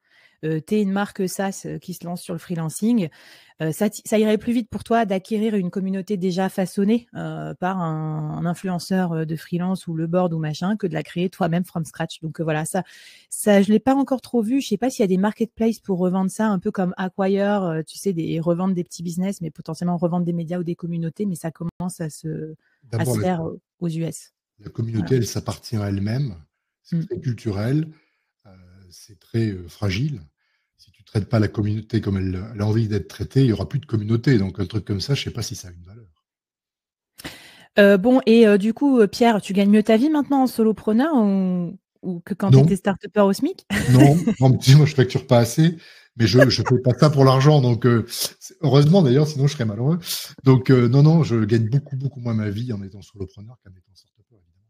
tu es une marque SaaS qui se lance sur le freelancing, ça irait plus vite pour toi d'acquérir une communauté déjà façonnée par un influenceur de freelance ou le board ou machin, que de la créer toi-même from scratch. Donc voilà, ça je l'ai pas encore trop vu. Je sais pas s'il y a des marketplaces pour revendre ça, un peu comme Acquire, tu sais, revendre des petits business, mais potentiellement revendre des médias ou des communautés, mais ça commence à D'abord, se faire aux US. la Voilà. communauté, elle s'appartient à elle-même. C'est Mm. très culturel, euh, c'est très fragile. Si tu ne traites pas la communauté comme elle a envie d'être traitée, il n'y aura plus de communauté. Donc, un truc comme ça, je ne sais pas si ça a une valeur. Bon, et du coup, Pierre, tu gagnes mieux ta vie maintenant en solopreneur ou que quand tu Non, étais start-upper au SMIC? non, non, moi, je facture pas assez, mais je ne fais pas ça pour l'argent. Donc, heureusement d'ailleurs, sinon je serais malheureux. Donc, non, non, je gagne beaucoup, beaucoup moins ma vie en étant solopreneur qu'en étant start-upper, évidemment.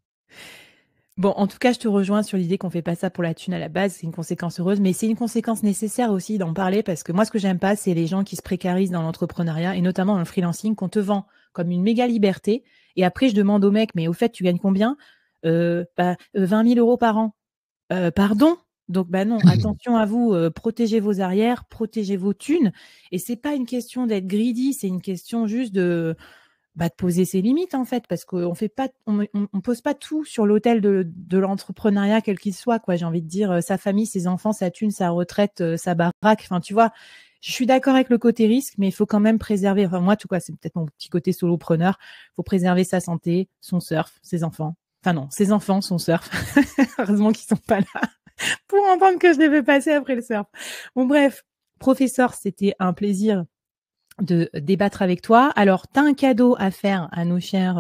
Bon, en tout cas, je te rejoins sur l'idée qu'on fait pas ça pour la thune à la base, c'est une conséquence heureuse, mais c'est une conséquence nécessaire aussi d'en parler parce que moi, ce que j'aime pas, c'est les gens qui se précarisent dans l'entrepreneuriat et notamment dans le freelancing, qu'on te vend comme une méga liberté. Et après, je demande au mec, mais au fait, tu gagnes combien? 20 000 euros par an. Pardon? Donc, bah non, attention à vous, protégez vos arrières, protégez vos thunes. Et c'est pas une question d'être greedy, c'est une question juste de poser ses limites en fait, parce qu'on fait pas, on pose pas tout sur l'autel de l'entrepreneuriat quel qu'il soit, quoi. J'ai envie de dire sa famille, ses enfants, sa thune, sa retraite, sa baraque. Enfin, tu vois, je suis d'accord avec le côté risque, mais il faut quand même préserver. Enfin, moi, tout quoi, c'est peut-être mon petit côté solopreneur. Il faut préserver sa santé, son surf, ses enfants. Enfin non, ses enfants, son surf. Heureusement qu'ils sont pas là pour entendre que je devais passer après le surf. Bon bref, professeur, c'était un plaisir de débattre avec toi. Alors, tu as un cadeau à faire à nos chers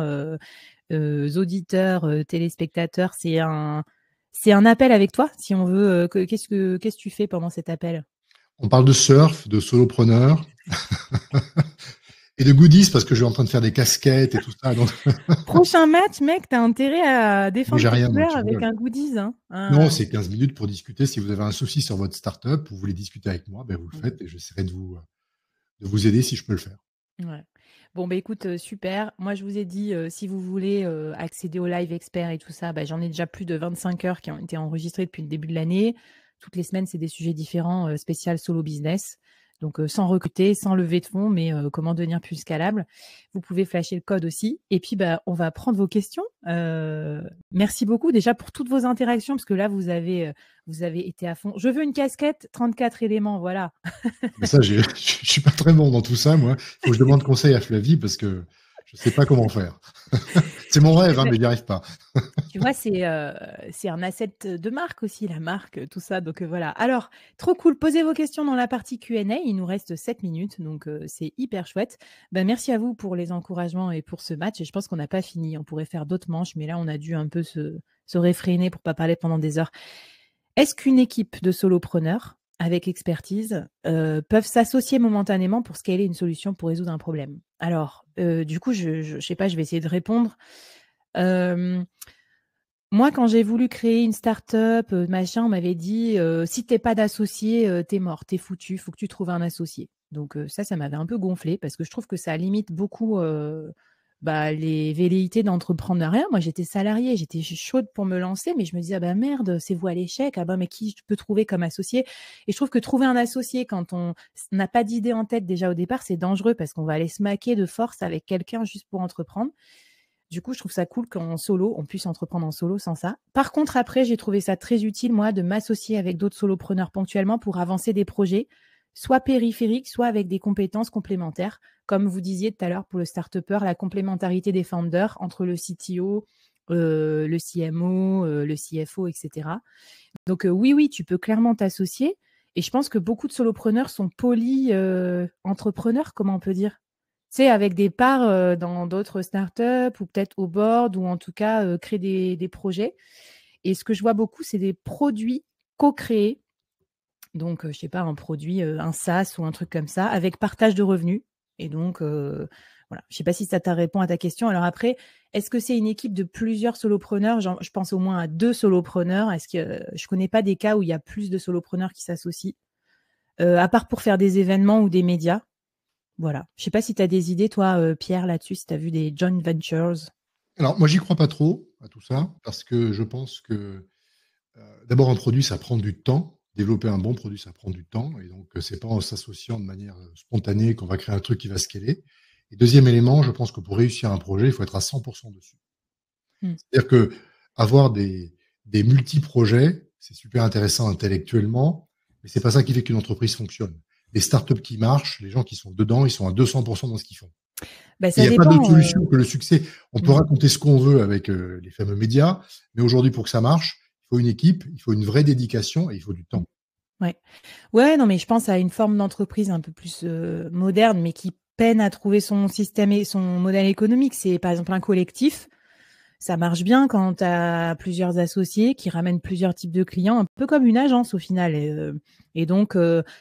auditeurs, téléspectateurs. C'est un appel avec toi, si on veut. Qu'est-ce que tu fais pendant cet appel? On parle de surf, de solopreneur et de goodies parce que je suis en train de faire des casquettes et tout ça. Donc, Prochain match, mec, tu as intérêt à moi, défendre j'ai tes rien, moi, couleurs tu avec rigoles. un goodies, hein. Non, Ah, c'est 15 minutes pour discuter. Si vous avez un souci sur votre startup ou vous voulez discuter avec moi, ben vous le faites et j'essaierai de vous aider si je peux le faire. ouais. Bon, bah écoute, super. Moi, je vous ai dit, si vous voulez accéder au live expert et tout ça, bah, j'en ai déjà plus de 25 heures qui ont été enregistrées depuis le début de l'année. Toutes les semaines, c'est des sujets différents, spécial solo business. Donc, sans recruter, sans lever de fonds, mais comment devenir plus scalable. Vous pouvez flasher le code aussi. Et puis, bah, on va prendre vos questions. Merci beaucoup déjà pour toutes vos interactions, parce que là, vous avez été à fond. Je veux une casquette, 34 éléments, voilà. Mais ça, je suis pas très bon dans tout ça, moi. Il faut que je demande conseil à Flavie parce que je sais pas comment faire. C'est mon rêve, hein, mais j'y arrive pas. Tu vois, c'est un asset de marque aussi, la marque, tout ça. Donc voilà. Alors, trop cool. Posez vos questions dans la partie Q&A. Il nous reste 7 minutes, donc c'est hyper chouette. Ben, merci à vous pour les encouragements et pour ce match. Et je pense qu'on n'a pas fini. On pourrait faire d'autres manches, mais là, on a dû un peu se réfréner pour pas parler pendant des heures. Est-ce qu'une équipe de solopreneurs avec expertise peuvent s'associer momentanément pour scaler une solution pour résoudre un problème? Alors, du coup, je sais pas, je vais essayer de répondre. Euh, Moi, quand j'ai voulu créer une start-up, machin, on m'avait dit si t'es pas d'associé, t'es mort, t'es foutu, faut que tu trouves un associé. Donc ça m'avait un peu gonflé parce que je trouve que ça limite beaucoup les velléités d'entrepreneuriat. Moi, j'étais salariée, j'étais chaude pour me lancer, mais je me disais ah bah merde, c'est voué à l'échec. Ah bah mais qui je peux trouver comme associé? Et je trouve que trouver un associé quand on n'a pas d'idée en tête déjà au départ, c'est dangereux parce qu'on va aller se maquer de force avec quelqu'un juste pour entreprendre. Du coup, je trouve ça cool qu'en solo, on puisse entreprendre en solo sans ça. Par contre, après, j'ai trouvé ça très utile, moi, de m'associer avec d'autres solopreneurs ponctuellement pour avancer des projets, soit périphériques, soit avec des compétences complémentaires. Comme vous disiez tout à l'heure pour le start-upper, la complémentarité des founders entre le CTO, le CMO, le CFO, etc. Donc, oui, tu peux clairement t'associer. Et je pense que beaucoup de solopreneurs sont poly-entrepreneurs, comment on peut dire? Tu sais, avec des parts dans d'autres startups ou peut-être au board ou en tout cas créer des projets. Et ce que je vois beaucoup, c'est des produits co-créés. Donc, je sais pas, un produit, un SaaS ou un truc comme ça, avec partage de revenus. Et donc, voilà. Je sais pas si ça t'a répond à ta question. Alors après, est-ce que c'est une équipe de plusieurs solopreneurs? Je pense au moins à 2 solopreneurs. Est-ce que je connais pas des cas où il y a plus de solopreneurs qui s'associent, à part pour faire des événements ou des médias. Voilà. Je sais pas si tu as des idées, toi, Pierre, là-dessus, si tu as vu des joint ventures. Alors, moi, j'y crois pas trop à tout ça parce que je pense que d'abord, un produit, ça prend du temps. Développer un bon produit, ça prend du temps. Et donc, c'est pas en s'associant de manière spontanée qu'on va créer un truc qui va scaler. Et deuxième élément, je pense que pour réussir un projet, il faut être à 100% dessus. Hmm. C'est-à-dire que avoir des multi-projets, c'est super intéressant intellectuellement, mais c'est pas ça qui fait qu'une entreprise fonctionne. Les startups qui marchent, les gens qui sont dedans, ils sont à 200% dans ce qu'ils font. Bah, Et il ça n'y a pas d'autre dépend. solution que le succès. On peut Hmm. raconter ce qu'on veut avec les fameux médias, mais aujourd'hui, pour que ça marche, il faut une équipe, il faut une vraie dédication et il faut du temps. Ouais. Ouais, non, mais je pense à une forme d'entreprise un peu plus moderne, mais qui peine à trouver son système et son modèle économique. C'est par exemple un collectif. Ça marche bien quand tu as plusieurs associés qui ramènent plusieurs types de clients, un peu comme une agence au final. Et donc,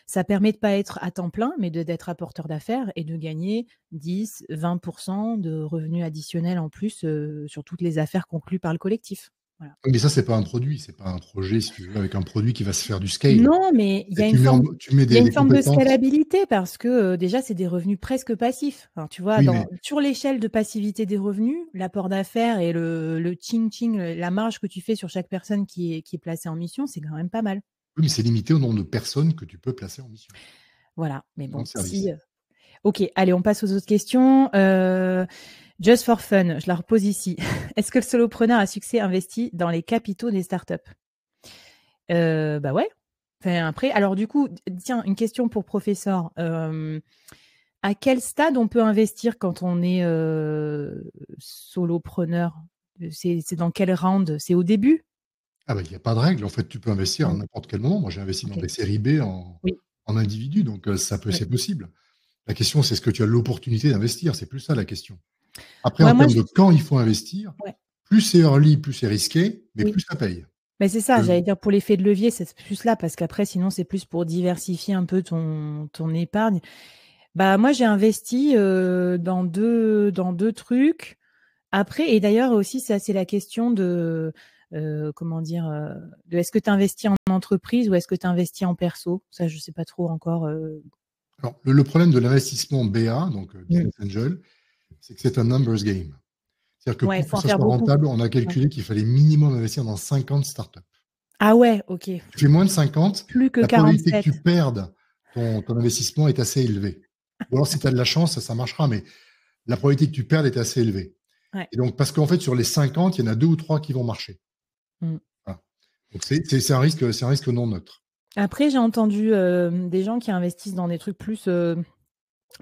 ça permet de pas être à temps plein, mais d'être apporteur d'affaires et de gagner 10, 20% de revenus additionnels en plus sur toutes les affaires conclues par le collectif. Voilà. Mais ça, c'est pas un produit, c'est pas un projet, si tu veux, avec un produit qui va se faire du scale. Non, mais il y Et a une forme, tu mets il y a une des forme de compétences. scalabilité parce que déjà, c'est des revenus presque passifs. Alors, tu vois, Oui, mais sur l'échelle de passivité des revenus, l'apport d'affaires et le ching-ching, la marge que tu fais sur chaque personne qui est placée en mission, c'est quand même pas mal. oui, mais c'est limité au nombre de personnes que tu peux placer en mission Voilà. Mais dans le bon, service. si. Ok, allez, on passe aux autres questions. Just for fun, je la repose ici. Est-ce que le solopreneur à succès investit dans les capitaux des startups? Bah ouais. Enfin, après, alors du coup, tiens, une question pour professeur. À quel stade on peut investir quand on est solopreneur? C'est dans quel round? C'est au début? Ah ben, il n'y a pas de règle. En fait, tu peux investir à Mm. n'importe quel moment. Moi, j'ai investi dans Ok. des séries B Oui. en individu, donc Ouais. c'est possible. La question, c'est est-ce que tu as l'opportunité d'investir? C'est plus ça la question. Après, Ouais, en moi, termes de quand il faut investir, ouais. plus c'est early, plus c'est risqué, mais Oui. plus ça paye. Mais c'est ça, Euh, j'allais dire pour l'effet de levier, c'est plus là, parce qu'après, sinon, c'est plus pour diversifier un peu ton épargne. Bah, moi, j'ai investi dans deux trucs. Après, et d'ailleurs aussi, ça, c'est la question de, comment dire, de est-ce que tu investis en entreprise ou est-ce que tu investis en perso? Ça, je sais pas trop encore. alors, le problème de l'investissement BA, donc Mm. Business Angel, c'est que c'est un numbers game. C'est-à-dire que Ouais, il pour faut que en ça faire soit beaucoup. rentable, on a Ouais. calculé qu'il fallait minimum investir dans 50 startups. Ah ouais, ok. Tu fais moins de 50, Plus que la probabilité que 47. tu perdes ton investissement est assez élevée. Ou alors, si tu as de la chance, ça marchera, mais la probabilité que tu perdes est assez élevée. Ouais. Et donc, parce qu'en fait, sur les 50, il y en a 2 ou 3 qui vont marcher. Mm. Voilà. Donc, c'est un risque non neutre. Après, j'ai entendu des gens qui investissent dans des trucs plus,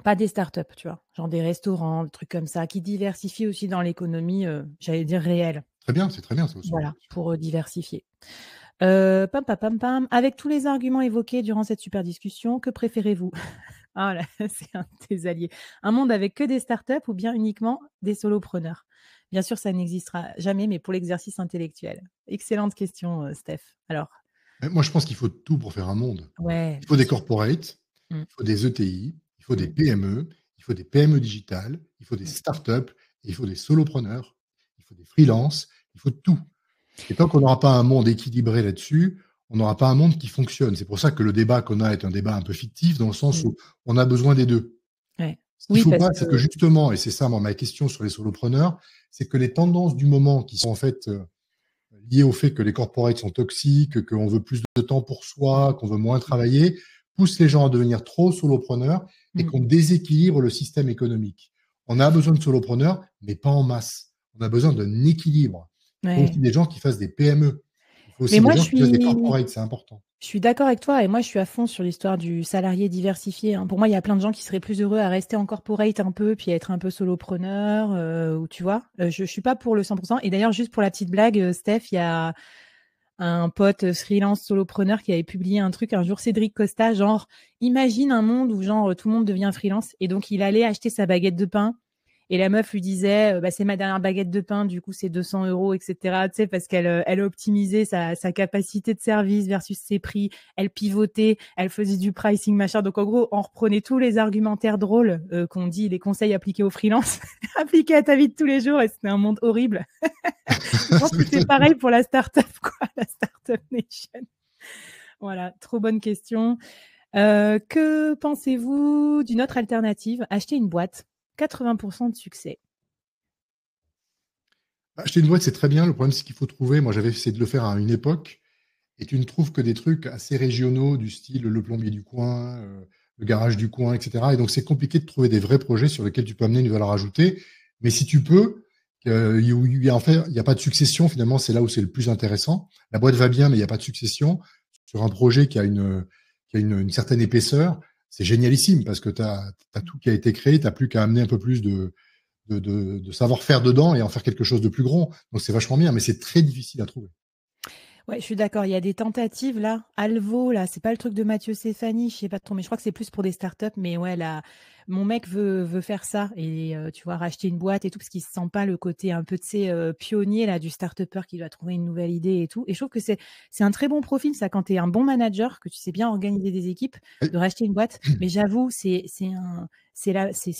pas des startups, tu vois, genre des restaurants, des trucs comme ça, qui diversifient aussi dans l'économie, j'allais dire réelle. Très bien, c'est très bien, ça aussi. Voilà, pour diversifier. Pam, pam, pam, pam. Avec tous les arguments évoqués durant cette super discussion, que préférez-vous? Ah là, c'est un de tes alliés. Un monde avec que des startups ou bien uniquement des solopreneurs? Bien sûr, ça n'existera jamais, mais pour l'exercice intellectuel. Excellente question, Steph. Alors, Mais moi, je pense qu'il faut tout pour faire un monde. ouais, Il faut bien des sûr. corporates, Mm, il faut des ETI, il faut des mm, PME, il faut des PME digitales, il faut des mm, startups, et il faut des solopreneurs, il faut des freelances, il faut tout. Et tant qu'on n'aura pas un monde équilibré là-dessus, on n'aura pas un monde qui fonctionne. C'est pour ça que le débat qu'on a est un débat un peu fictif, dans le sens mm. où on a besoin des deux. Ouais. Ce qu'il ne Oui, faut parce pas, que c'est que justement, et c'est ça ma question sur les solopreneurs, c'est que les tendances du moment qui sont en fait liées au fait que les corporates sont toxiques, qu'on veut plus de temps pour soi, qu'on veut moins travailler, poussent les gens à devenir trop solopreneurs et mm, qu'on déséquilibre le système économique. On a besoin de solopreneurs, mais pas en masse. On a besoin d'un équilibre. Il faut ouais. aussi des gens qui fassent des PME. Il faut Mais aussi des moi, gens qui fassent des corporates, c'est important. je suis d'accord avec toi et moi, je suis à fond sur l'histoire du salarié diversifié, hein. Pour moi, il y a plein de gens qui seraient plus heureux à rester en corporate un peu, puis à être un peu solopreneur, ou tu vois. Je suis pas pour le 100%. Et d'ailleurs, juste pour la petite blague, Steph, il y a un pote freelance solopreneur qui avait publié un truc un jour, Cédric Costa, genre, imagine un monde où genre tout le monde devient freelance. Et donc, il allait acheter sa baguette de pain. Et la meuf lui disait, bah, c'est ma dernière baguette de pain, du coup c'est 200 euros, etc. Tu sais, parce qu'elle a optimisé sa capacité de service versus ses prix, elle pivotait, elle faisait du pricing, machin. Donc en gros, on reprenait tous les argumentaires drôles qu'on dit, les conseils appliqués aux freelances, appliqués à ta vie de tous les jours, et c'était un monde horrible. Je pense que c'est pareil pour la startup, quoi, la startup nation. Voilà, trop bonne question. Que pensez-vous d'une autre alternative? Acheter une boîte, 80% de succès. Acheter une boîte, c'est très bien. Le problème, c'est qu'il faut trouver. Moi, j'avais essayé de le faire à une époque. Et tu ne trouves que des trucs assez régionaux du style le plombier du coin, le garage du coin, etc. Et donc, c'est compliqué de trouver des vrais projets sur lesquels tu peux amener une valeur ajoutée. Mais si tu peux, en fait, il n'y a pas de succession, finalement, c'est là où c'est le plus intéressant. La boîte va bien, mais il n'y a pas de succession. Sur un projet qui a une certaine épaisseur, c'est génialissime parce que tu as tout qui a été créé, tu n'as plus qu'à amener un peu plus de savoir-faire dedans et en faire quelque chose de plus grand. Donc, c'est vachement bien, mais c'est très difficile à trouver. Ouais, je suis d'accord. Il y a des tentatives là. Alvo, là, c'est pas le truc de Mathieu Stéphanie, je sais pas trop, mais je crois que c'est plus pour des startups. Mais ouais, là, mon mec veut faire ça et tu vois, racheter une boîte et tout, parce qu'il se sent pas le côté un peu de ces pionnier là du start-upper qui doit trouver une nouvelle idée et tout. Et je trouve que c'est un très bon profil, ça, quand tu es un bon manager, que tu sais bien organiser des équipes, de racheter une boîte. Mais j'avoue, c'est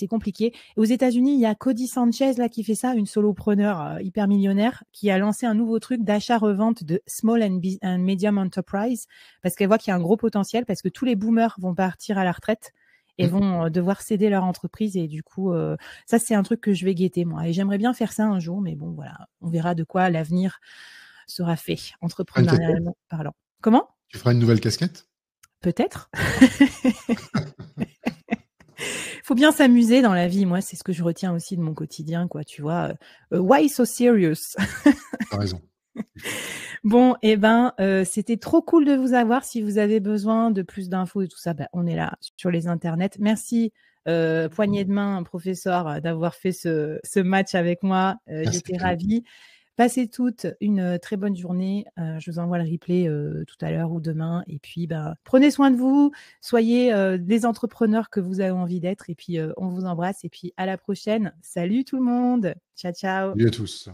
compliqué. Et aux États-Unis, il y a Cody Sanchez là qui fait ça, une solopreneur hyper millionnaire, qui a lancé un nouveau truc d'achat-revente de small and medium enterprise, parce qu'elle voit qu'il y a un gros potentiel, parce que tous les boomers vont partir à la retraite et vont devoir céder leur entreprise. Et du coup, ça, c'est un truc que je vais guetter, moi. Et j'aimerais bien faire ça un jour, mais bon, voilà, on verra de quoi l'avenir sera fait, Une casquette. entrepreneurialement parlant. Comment? Tu feras une nouvelle casquette. Peut-être. Faut bien s'amuser dans la vie. Moi, c'est ce que je retiens aussi de mon quotidien, quoi. Tu vois, why so serious? T'as raison. Bon, eh ben, c'était trop cool de vous avoir. Si vous avez besoin de plus d'infos et tout ça, ben, on est là sur les internets. Merci, poignée de main, professeur, d'avoir fait ce match avec moi. Merci, J'étais Camille. ravie. Passez toutes une très bonne journée. Je vous envoie le replay tout à l'heure ou demain. Et puis, ben, prenez soin de vous. Soyez des entrepreneurs que vous avez envie d'être. Et puis, on vous embrasse. Et puis, à la prochaine. Salut tout le monde. Ciao, ciao. Salut à tous.